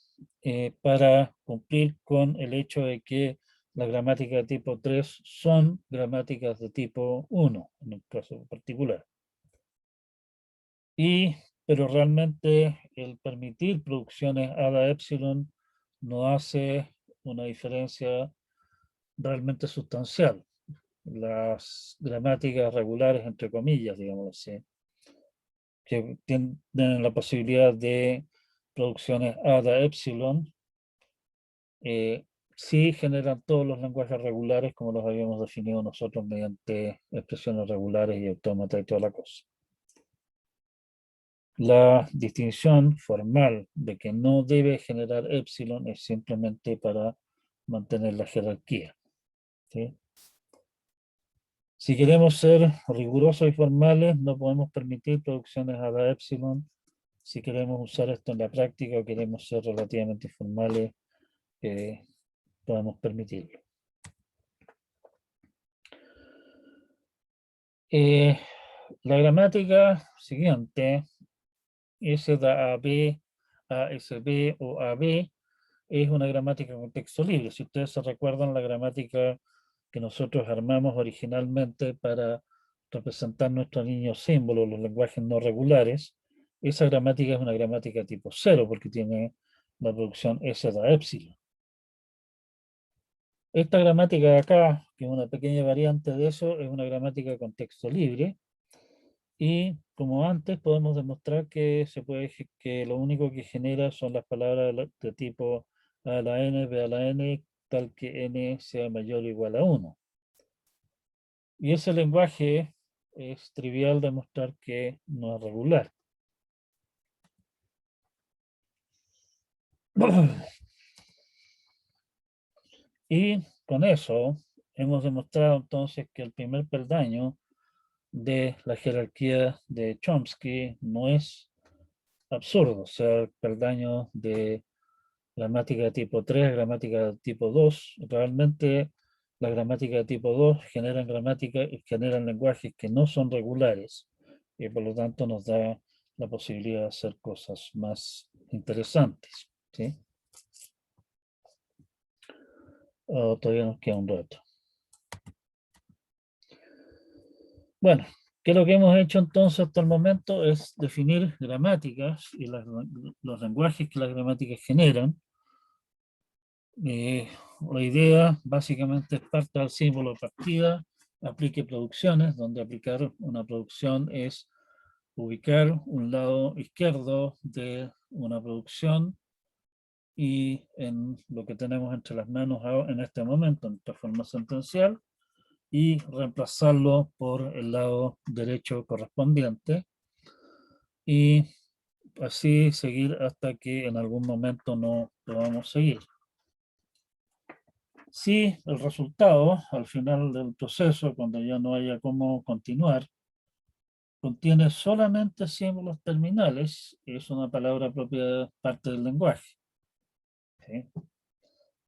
para cumplir con el hecho de que las gramáticas de tipo 3 son gramáticas de tipo 1, en el caso particular. Pero realmente el permitir producciones A da epsilon no hace una diferencia realmente sustancial. Las gramáticas regulares, entre comillas, digamos así, que tienen la posibilidad de producciones A da epsilon, sí generan todos los lenguajes regulares como los habíamos definido nosotros mediante expresiones regulares y autómata y toda la cosa. La distinción formal de que no debe generar epsilon es simplemente para mantener la jerarquía. ¿Sí? Si queremos ser rigurosos y formales, no podemos permitir producciones a la epsilon. Si queremos usar esto en la práctica o queremos ser relativamente informales, podemos permitirlo. La gramática siguiente, S da a B, ASB o AB, es una gramática con texto libre. Si ustedes se recuerdan la gramática que nosotros armamos originalmente para representar nuestros niños símbolos, los lenguajes no regulares, esa gramática es una gramática tipo 0 porque tiene la producción S da epsilon. Esta gramática de acá, que una pequeña variante de eso es una gramática de contexto libre. Y como antes podemos demostrar que que lo único que genera son las palabras de tipo A a la N, B a la N, tal que N sea mayor o igual a 1. Y ese lenguaje es trivial demostrar que no es regular. Y con eso hemos demostrado entonces que el primer peldaño de la jerarquía de Chomsky no es absurdo, o sea, el peldaño de gramática de tipo 3, gramática de tipo 2, realmente la gramática de tipo 2 generan lenguajes que no son regulares y por lo tanto nos da la posibilidad de hacer cosas más interesantes, ¿sí? Todavía nos queda un rato. Bueno, ¿qué es lo que hemos hecho entonces hasta el momento? Es definir gramáticas y los lenguajes que las gramáticas generan. La idea básicamente es parte del símbolo de partida, aplique producciones, donde aplicar una producción es ubicar un lado izquierdo de una producción y en lo que tenemos entre las manos en este momento, en nuestra forma sentencial, y reemplazarlo por el lado derecho correspondiente y así seguir hasta que en algún momento no podamos seguir. Si el resultado al final del proceso, cuando ya no haya cómo continuar, contiene solamente símbolos terminales, es una palabra propia parte del lenguaje. ¿Sí?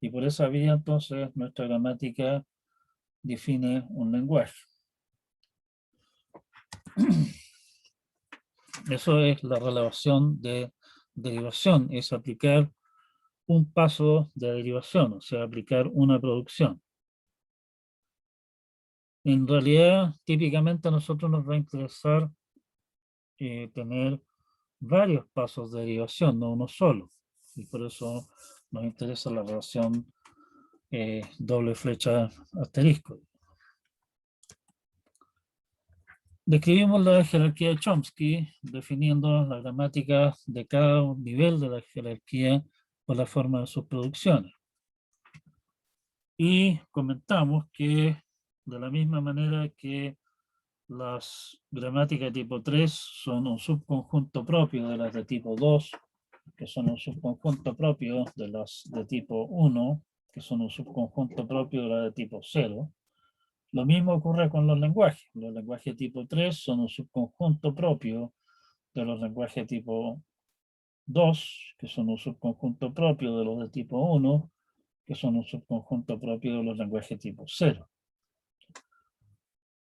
Y por esa vía entonces nuestra gramática define un lenguaje. Eso es la relación de derivación, es aplicar un paso de derivación, o sea, aplicar una producción. En realidad, típicamente a nosotros nos va a interesar tener varios pasos de derivación, no uno solo. Y por eso nos interesa la relación doble flecha asterisco. Describimos la jerarquía de Chomsky definiendo la gramática de cada nivel de la jerarquía por la forma de sus producciones. Y comentamos que de la misma manera que las gramáticas de tipo 3 son un subconjunto propio de las de tipo 2, que son un subconjunto propio de las de tipo 1, que son un subconjunto propio de las de tipo 0. Lo mismo ocurre con los lenguajes. Los lenguajes de tipo 3 son un subconjunto propio de los lenguajes de tipo 2, que son un subconjunto propio de los de tipo 1, que son un subconjunto propio de los lenguajes tipo 0.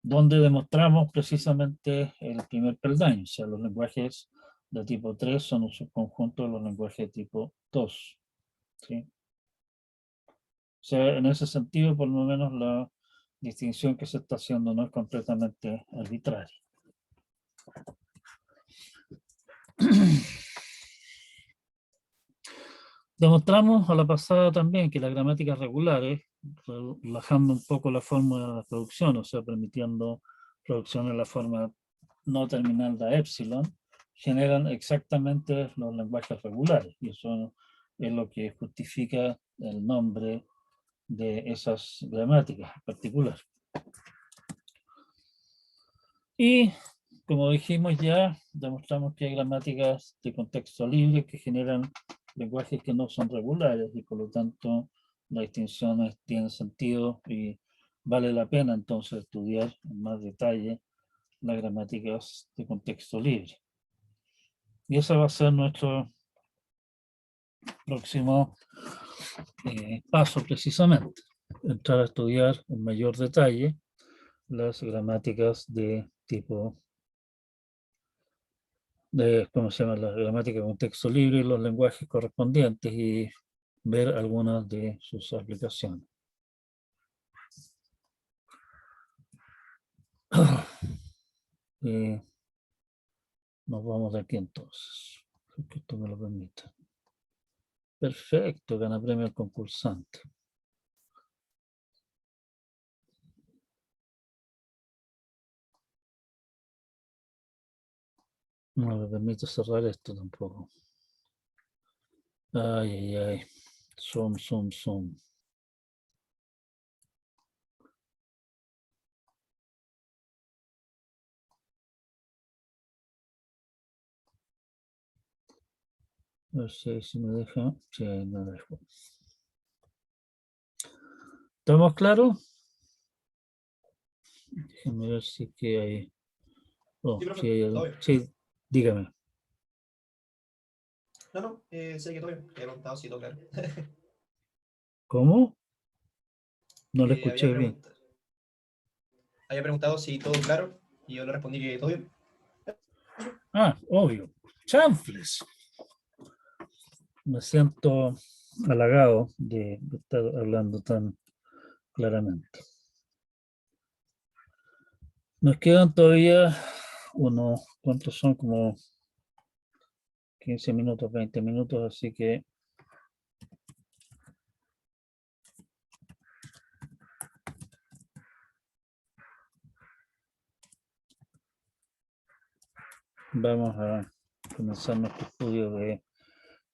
Donde demostramos precisamente el primer peldaño, o sea, los lenguajes de tipo 3 son un subconjunto de los lenguajes de tipo 2. ¿Sí? O sea, en ese sentido, por lo menos la distinción que se está haciendo no es completamente arbitraria. Demostramos a la pasada también que las gramáticas regulares, relajando un poco la fórmula de la producción, o sea, permitiendo producción en la forma no terminal de epsilon, generan exactamente los lenguajes regulares. Y eso es lo que justifica el nombre de esas gramáticas en particular. Y como dijimos ya, demostramos que hay gramáticas de contexto libre que generan lenguajes que no son regulares y por lo tanto las distinciones tienen sentido y vale la pena entonces estudiar en más detalle las gramáticas de contexto libre. Y ese va a ser nuestro próximo paso precisamente, entrar a estudiar en mayor detalle las gramáticas de tipo ¿cómo se llama? La gramática de contexto libre y los lenguajes correspondientes y ver algunas de sus aplicaciones. Nos vamos de aquí entonces, que esto me lo permita. Perfecto, gana premio al concursante. No me permite cerrar esto tampoco. Ay, ay, ay. Zoom, zoom, zoom. No sé si me deja. Sí, me dejo. ¿Estamos claros? Déjenme ver si es que hay. Oh, Sí, profe, sí, hay todo algo. bien. Sí, dígame. No, sé que todo bien. Había preguntado si todo claro. ¿Cómo? No le Eh, había, escuché bien. pregunt- había preguntado si todo claro y yo le respondí que todo bien. Ah, obvio. Chanfles. Me siento halagado de estar hablando tan claramente. Nos quedan todavía unos, ¿cuántos son? Como 15 minutos, 20 minutos, así que vamos a comenzar nuestro estudio de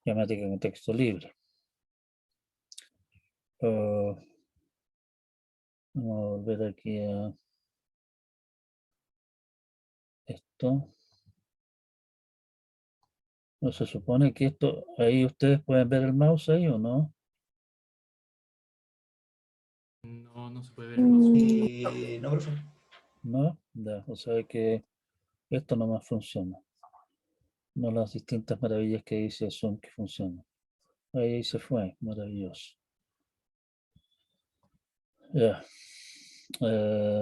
gramática en contexto libre. Vamos a volver aquí a esto. ¿No se supone que esto, ahí ustedes pueden ver el mouse ahí o no? No, no se puede ver el mouse. No, profe. ¿No? Ya, o sea que esto nomás funciona. No las distintas maravillas que dice Zoom que funcionan. Ahí se fue, maravilloso. Ya.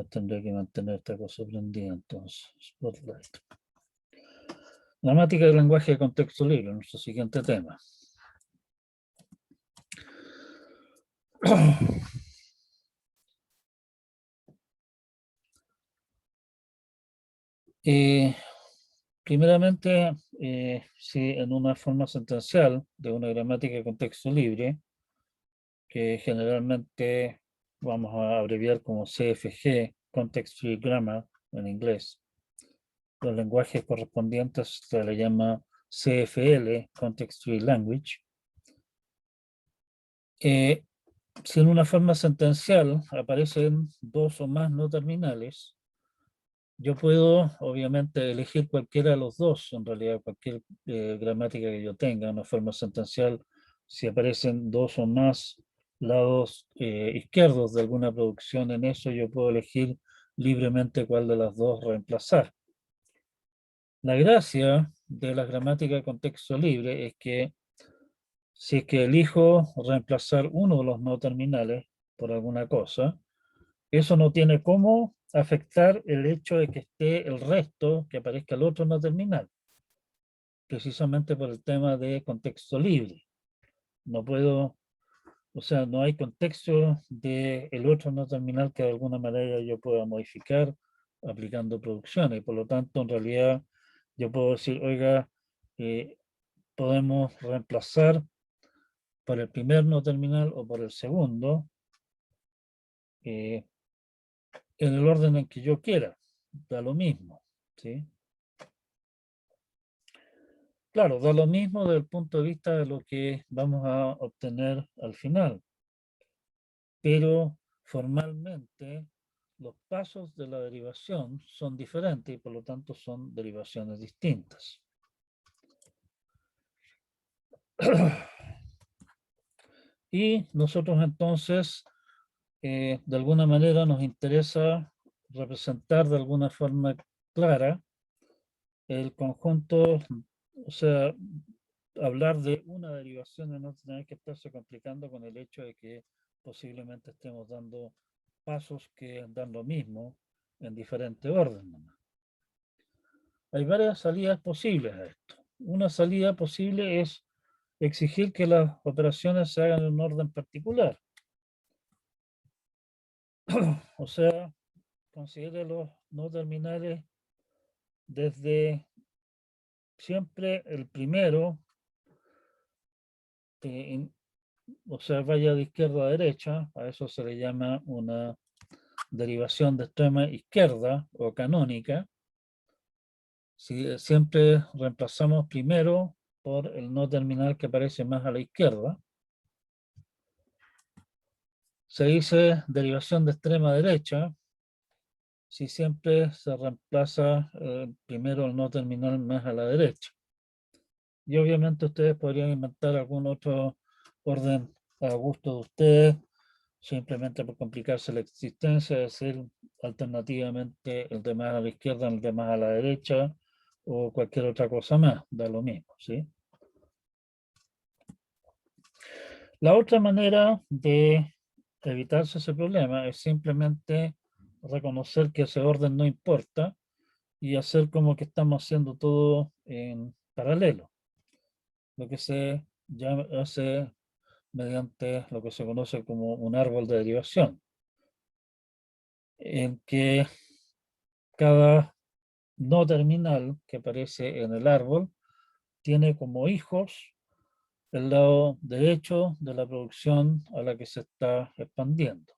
Tendré que mantener esta cosa prendida entonces. Spotlight. Gramática del lenguaje de contexto libre, nuestro siguiente tema. Primeramente, si en una forma sentencial de una gramática de contexto libre, que generalmente vamos a abreviar como CFG, Context Free Grammar en inglés, los lenguajes correspondientes se le llama CFL, Context Free Language. Si en una forma sentencial aparecen dos o más no terminales, yo puedo obviamente elegir cualquiera de los dos, en realidad cualquier gramática que yo tenga, una forma sentencial, si aparecen dos o más lados izquierdos de alguna producción en eso, yo puedo elegir libremente cuál de las dos reemplazar. La gracia de la gramática de contexto libre es que si es que elijo reemplazar uno de los no terminales por alguna cosa, eso no tiene cómo afectar el hecho de que esté el resto, que aparezca el otro no terminal, precisamente por el tema de contexto libre. No puedo, o sea, no hay contexto del otro no terminal que de alguna manera yo pueda modificar aplicando producciones, y por lo tanto, en realidad, yo puedo decir, oiga, podemos reemplazar por el primer no terminal o por el segundo, en el orden en que yo quiera, da lo mismo, ¿sí? Claro, da lo mismo desde el punto de vista de lo que vamos a obtener al final, pero formalmente los pasos de la derivación son diferentes y por lo tanto son derivaciones distintas. Y nosotros entonces, de alguna manera nos interesa representar de alguna forma clara el conjunto, o sea, hablar de una derivación y no tener que estarse complicando con el hecho de que posiblemente estemos dando pasos que dan lo mismo en diferente orden. Hay varias salidas posibles a esto. Una salida posible es exigir que las operaciones se hagan en un orden particular. O sea, considere los no terminales desde siempre el primero, o sea, vaya de izquierda a derecha, a eso se le llama una derivación de extrema izquierda o canónica, Si siempre reemplazamos primero por el no terminal que aparece más a la izquierda, se dice derivación de extrema derecha si siempre se reemplaza primero el no terminal más a la derecha. Y obviamente ustedes podrían inventar algún otro orden a gusto de ustedes, simplemente por complicarse la existencia, decir alternativamente el de más a la izquierda, el de más a la derecha, o cualquier otra cosa más, da lo mismo, ¿sí? La otra manera de evitarse ese problema es simplemente reconocer que ese orden no importa y hacer como que estamos haciendo todo en paralelo, lo que se hace mediante lo que se conoce como un árbol de derivación, en que cada no terminal que aparece en el árbol tiene como hijos el lado derecho de la producción a la que se está expandiendo.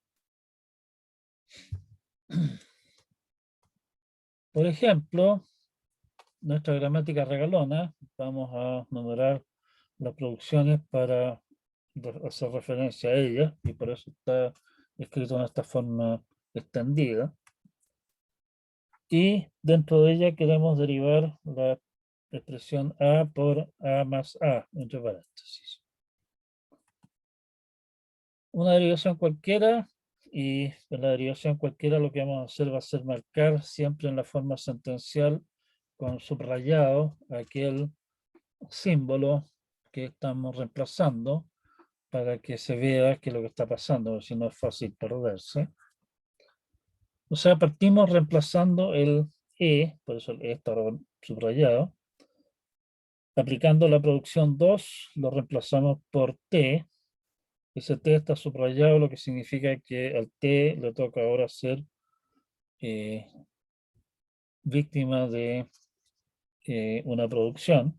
Por ejemplo, nuestra gramática regalona, vamos a numerar las producciones para hacer referencia a ellas, y por eso está escrito en esta forma extendida. Y dentro de ella queremos derivar la expresión A por A más A, entre paréntesis. Una derivación cualquiera, y en la derivación cualquiera lo que vamos a hacer va a ser marcar siempre en la forma sentencial con subrayado aquel símbolo que estamos reemplazando para que se vea qué es lo que está pasando, si no es fácil perderse. O sea, partimos reemplazando el E, por eso el E está subrayado. Aplicando la producción 2, lo reemplazamos por T. Ese T está subrayado, lo que significa que al T le toca ahora ser víctima de una producción.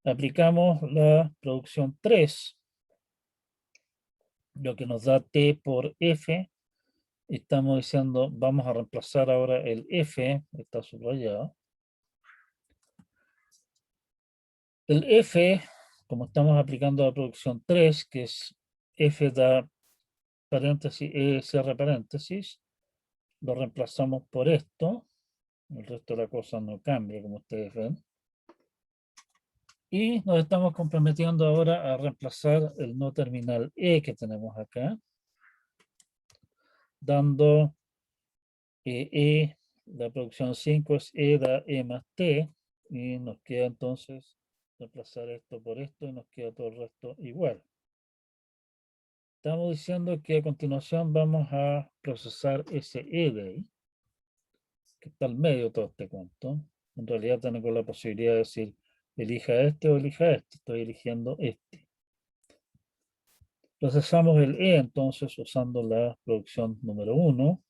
Aplicamos la producción 3, lo que nos da T por F. Estamos diciendo, vamos a reemplazar ahora el F, está subrayado. El F, como estamos aplicando la producción 3, que es F da paréntesis, E cierra paréntesis, lo reemplazamos por esto. El resto de la cosa no cambia, como ustedes ven. Y nos estamos comprometiendo ahora a reemplazar el no terminal E que tenemos acá, dando E, la producción 5 es E da E más T, y nos queda entonces reemplazar esto por esto, y nos queda todo el resto igual. Estamos diciendo que a continuación vamos a procesar ese E de ahí, que está al medio de todo este cuento. En realidad tengo la posibilidad de decir, elija este o elija este. Estoy eligiendo este. Procesamos el E entonces usando la producción número 1.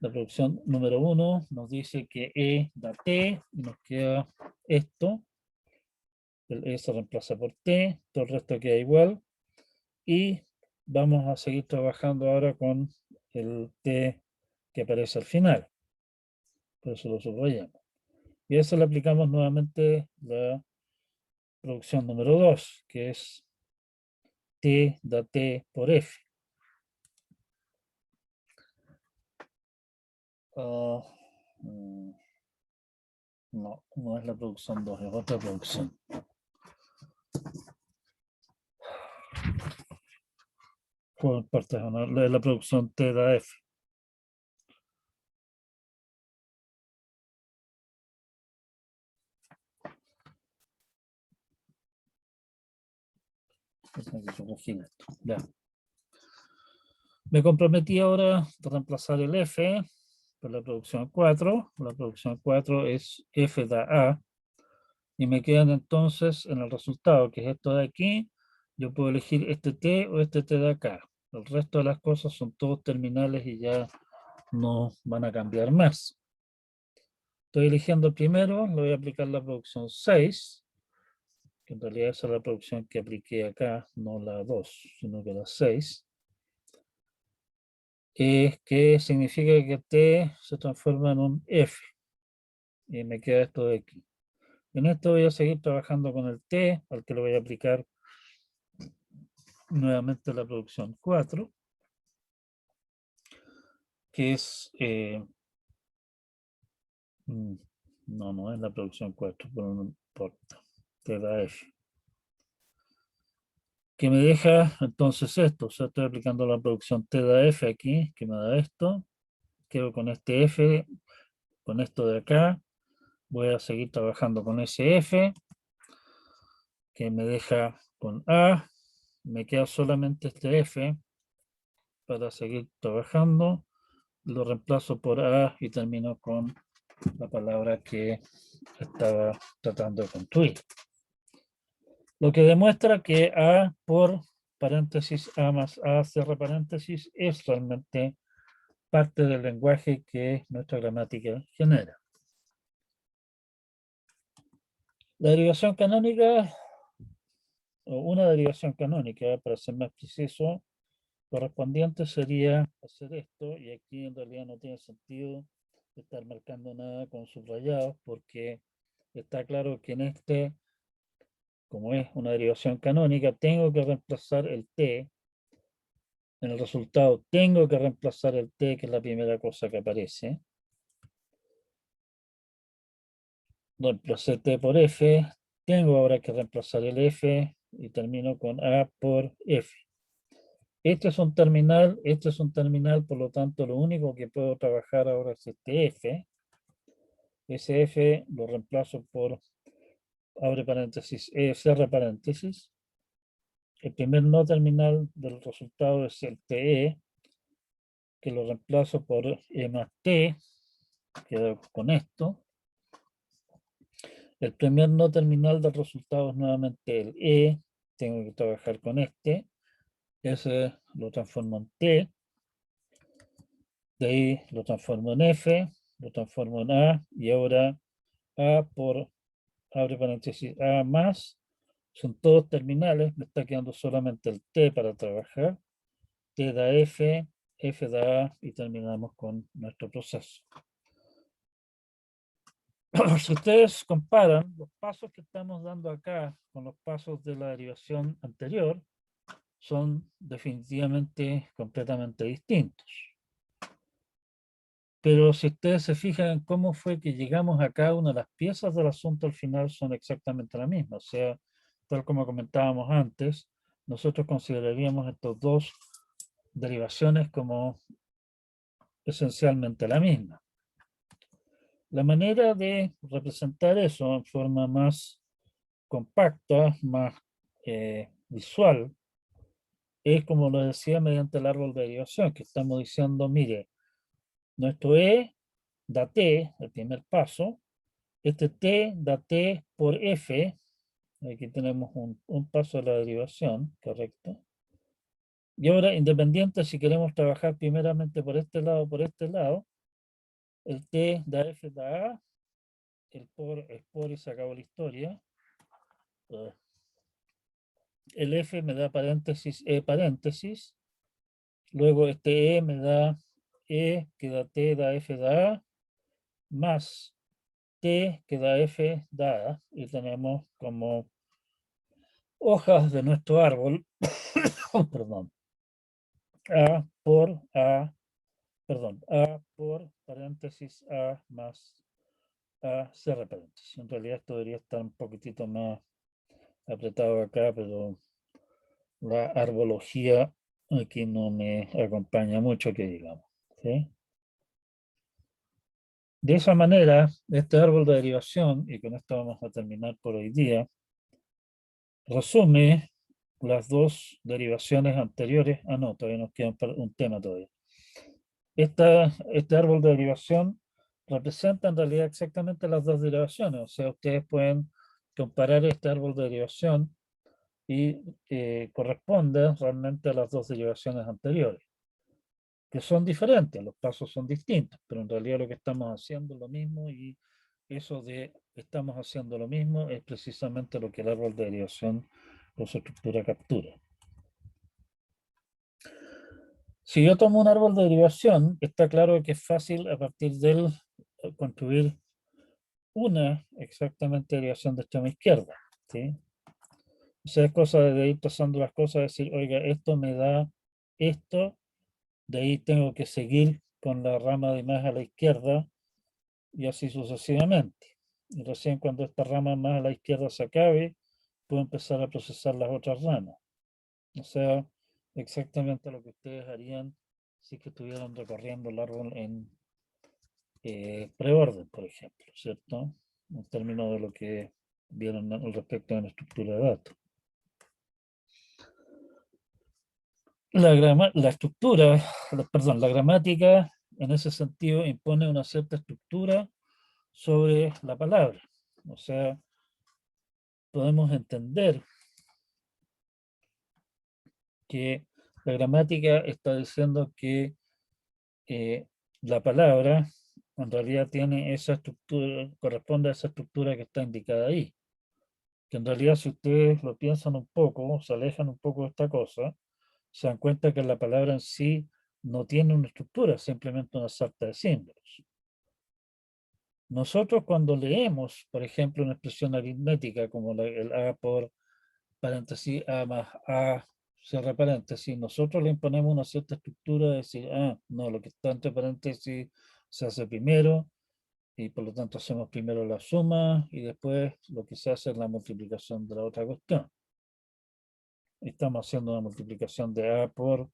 La producción número 1 nos dice que E da T y nos queda esto. El E se reemplaza por T, todo el resto queda igual. Y vamos a seguir trabajando ahora con el T que aparece al final. Por eso lo subrayamos. Y a eso le aplicamos nuevamente la producción número 2, que es T da T por F. No, no es la producción 2, es otra producción. Por partes, la producción T da F. Ya. Me comprometí ahora a reemplazar el F por la producción 4. La producción 4 es F da A. Y me quedan entonces en el resultado, que es esto de aquí, yo puedo elegir este T o este T de acá. El resto de las cosas son todos terminales y ya no van a cambiar más. Estoy eligiendo primero, le voy a aplicar la producción 6, que en realidad esa es la producción que apliqué acá, no la 2, sino que la 6. es que significa que t se transforma en un f. Y me queda esto de aquí. En esto voy a seguir trabajando con el t, al que lo voy a aplicar nuevamente la producción 4, que es... no es la producción 4, pero no importa. T da f. Que me deja entonces esto, o sea, estoy aplicando la producción T da f aquí, que me da esto. Quedo con este f, con esto de acá. Voy a seguir trabajando con ese f, que me deja con a. Me queda solamente este f para seguir trabajando. Lo reemplazo por a y termino con la palabra que estaba tratando de construir. Lo que demuestra que a por paréntesis a más a cierre paréntesis es realmente parte del lenguaje que nuestra gramática genera. La derivación canónica, o una derivación canónica, para ser más preciso, correspondiente sería hacer esto, y aquí en realidad no tiene sentido estar marcando nada con subrayados, porque está claro que en este, como es una derivación canónica, tengo que reemplazar el t. En el resultado tengo que reemplazar el t, que es la primera cosa que aparece. Reemplacé t por f. Tengo ahora que reemplazar el f y termino con a por f. Este es un terminal, por lo tanto lo único que puedo trabajar ahora es este f. Ese f lo reemplazo por, abre paréntesis, cierre paréntesis. El primer no terminal del resultado es el te, que lo reemplazo por e más t, quedo con esto. El primer no terminal del resultado es nuevamente el e, tengo que trabajar con este, ese lo transformo en t, de ahí lo transformo en f, lo transformo en a, y ahora a por, abre paréntesis, a más, son todos terminales, me está quedando solamente el t para trabajar, t da f, f da a, y terminamos con nuestro proceso. Si ustedes comparan los pasos que estamos dando acá con los pasos de la derivación anterior, son definitivamente completamente distintos. Pero si ustedes se fijan en cómo fue que llegamos a cada una de las piezas del asunto, al final son exactamente la misma. O sea, tal como comentábamos antes, nosotros consideraríamos estas dos derivaciones como esencialmente la misma. La manera de representar eso en forma más compacta, más visual, es como lo decía mediante el árbol de derivación, que estamos diciendo, mire, nuestro E da T, el primer paso, este T da T por F, aquí tenemos un paso de la derivación, correcto. Y ahora, independiente si queremos trabajar primeramente por este lado o por este lado, el T da F da A, el por es por y se acabó la historia. El F me da paréntesis, E paréntesis. Luego este E me da E, que da T, da F, da A, más T, que da F, da A. Y tenemos como hojas de nuestro árbol, perdón, A por paréntesis A más A cierre paréntesis. En realidad esto debería estar un poquitito más apretado acá, pero la arbología aquí no me acompaña mucho, que digamos. ¿Sí? De esa manera, este árbol de derivación, y con esto vamos a terminar por hoy día, resume las dos derivaciones anteriores. No, todavía nos queda un tema todavía. Este árbol de derivación representa en realidad exactamente las dos derivaciones. O sea, ustedes pueden comparar este árbol de derivación y corresponde realmente a las dos derivaciones anteriores, que son diferentes, los pasos son distintos, pero en realidad lo que estamos haciendo es lo mismo, y eso de estamos haciendo lo mismo es precisamente lo que el árbol de derivación con su estructura captura. Si yo tomo un árbol de derivación, está claro que es fácil a partir de él construir una exactamente derivación de extrema izquierda, ¿sí? O sea, es cosa de ir pasando las cosas, decir, oiga, esto me da esto, de ahí tengo que seguir con la rama de más a la izquierda y así sucesivamente. Y recién cuando esta rama más a la izquierda se acabe, puedo empezar a procesar las otras ramas. O sea, exactamente lo que ustedes harían si que estuvieran recorriendo el árbol en preorden, por ejemplo, ¿cierto? En términos de lo que vieron al respecto de la estructura de datos. La estructura, perdón, la gramática en ese sentido impone una cierta estructura sobre la palabra. O sea, podemos entender que la gramática está diciendo que la palabra en realidad tiene esa estructura, corresponde a esa estructura que está indicada ahí. Que en realidad si ustedes lo piensan un poco, se alejan un poco de esta cosa, se dan cuenta que la palabra en sí no tiene una estructura, simplemente una sarta de símbolos. Nosotros cuando leemos, por ejemplo, una expresión aritmética como el A por paréntesis, A más A, cierra paréntesis, nosotros le imponemos una cierta estructura de decir, ah, no, lo que está entre paréntesis se hace primero, y por lo tanto hacemos primero la suma y después lo que se hace es la multiplicación de la otra cuestión. Estamos haciendo una multiplicación de A por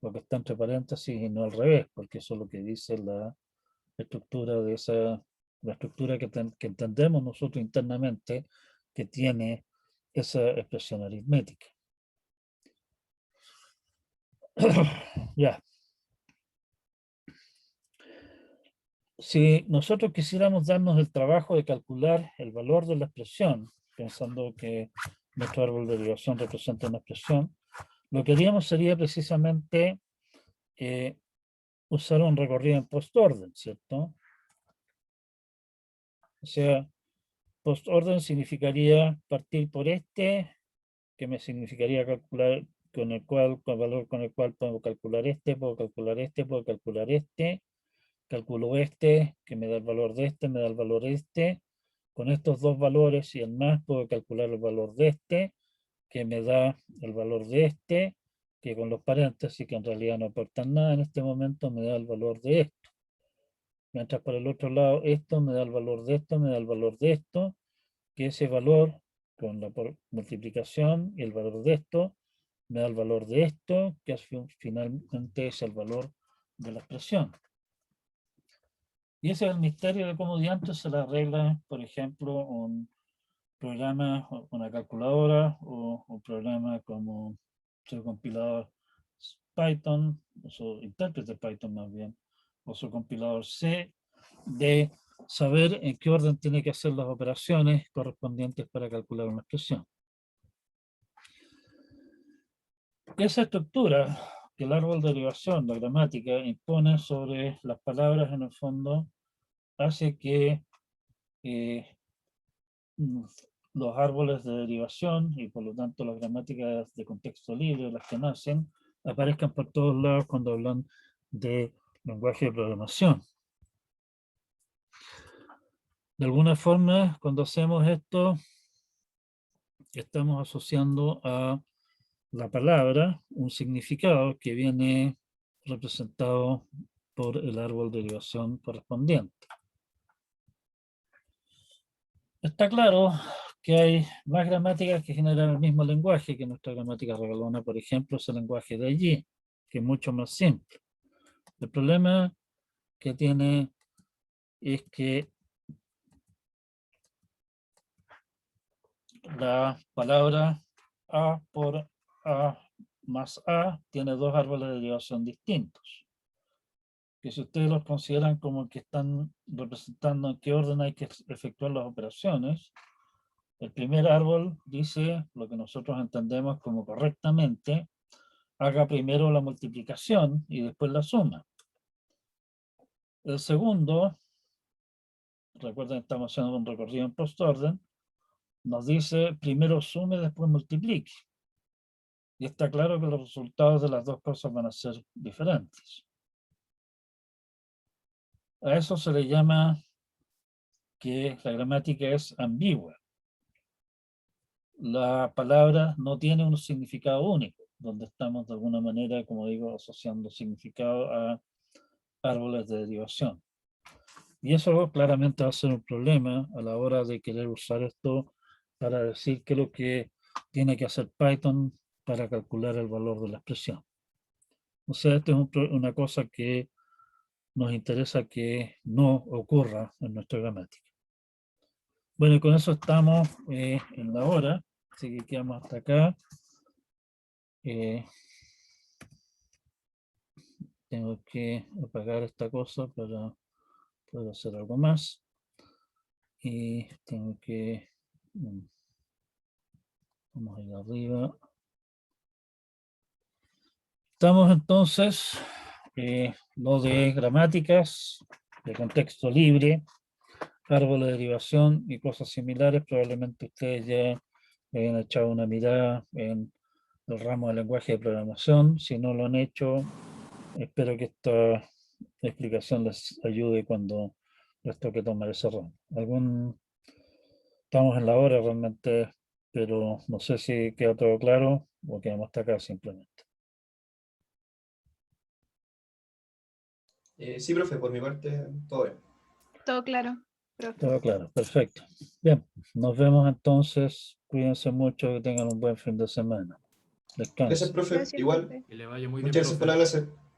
lo que está entre paréntesis y no al revés, porque eso es lo que dice la estructura de la estructura que entendemos nosotros internamente que tiene esa expresión aritmética. Ya. Si nosotros quisiéramos darnos el trabajo de calcular el valor de la expresión, pensando que nuestro árbol de derivación representa una expresión, lo que haríamos sería precisamente usar un recorrido en postorden, ¿cierto? O sea, postorden significaría partir por este, que me significaría calcular con el valor con el cual puedo calcular este, puedo calcular este, puedo calcular este, calculo este, que me da el valor de este, me da el valor de este. Con estos dos valores y el más puedo calcular el valor de este, que me da el valor de este, que con los paréntesis, que en realidad no aportan nada en este momento, me da el valor de esto. Mientras por el otro lado, esto me da el valor de esto, me da el valor de esto, que ese valor con la multiplicación y el valor de esto, me da el valor de esto, que finalmente es el valor de la expresión. Y ese es el misterio de cómo diantres se le arregla, por ejemplo, un programa, una calculadora o un programa como su compilador Python, o su intérprete Python más bien, o su compilador C, de saber en qué orden tiene que hacer las operaciones correspondientes para calcular una expresión. Esa estructura que el árbol de derivación, la gramática, impone sobre las palabras en el fondo, hace que los árboles de derivación y por lo tanto las gramáticas de contexto libre, las que nacen, aparezcan por todos lados cuando hablan de lenguaje de programación. De alguna forma, cuando hacemos esto, estamos asociando a la palabra un significado que viene representado por el árbol de derivación correspondiente. Está claro que hay más gramáticas que generan el mismo lenguaje que nuestra gramática regalona, por ejemplo, es el lenguaje de allí, que es mucho más simple. El problema que tiene es que la palabra A por A más A tiene dos árboles de derivación distintos, que si ustedes los consideran como que están representando en qué orden hay que efectuar las operaciones, el primer árbol dice lo que nosotros entendemos como correctamente, haga primero la multiplicación y después la suma. El segundo, recuerden que estamos haciendo un recorrido en postorden, nos dice primero sume, después multiplique. Y está claro que los resultados de las dos cosas van a ser diferentes. A eso se le llama que la gramática es ambigua. La palabra no tiene un significado único, donde estamos de alguna manera, como digo, asociando significado a árboles de derivación. Y eso claramente va a ser un problema a la hora de querer usar esto para decir qué es lo que tiene que hacer Python para calcular el valor de la expresión. O sea, esto es una cosa que nos interesa que no ocurra en nuestra gramática. Bueno, y con eso estamos en la hora, así que quedamos hasta acá. Tengo que apagar esta cosa para poder hacer algo más. Y tengo que... Vamos a ir arriba. Estamos entonces, lo de gramáticas, de contexto libre, árbol de derivación y cosas similares. Probablemente ustedes ya hayan echado una mirada en el ramo de lenguaje de programación. Si no lo han hecho, espero que esta explicación les ayude cuando les toque tomar ese ramo. Estamos en la hora realmente, pero no sé si queda todo claro o quedamos hasta acá simplemente. Sí, profe, por mi parte, todo bien. Todo claro, profe. Todo claro, perfecto. Bien, nos vemos entonces. Cuídense mucho, que tengan un buen fin de semana. Gracias, Descansen. profe. Gracias, Igual, profe. Que le vaya muy bien, muchas gracias por profe. la clase.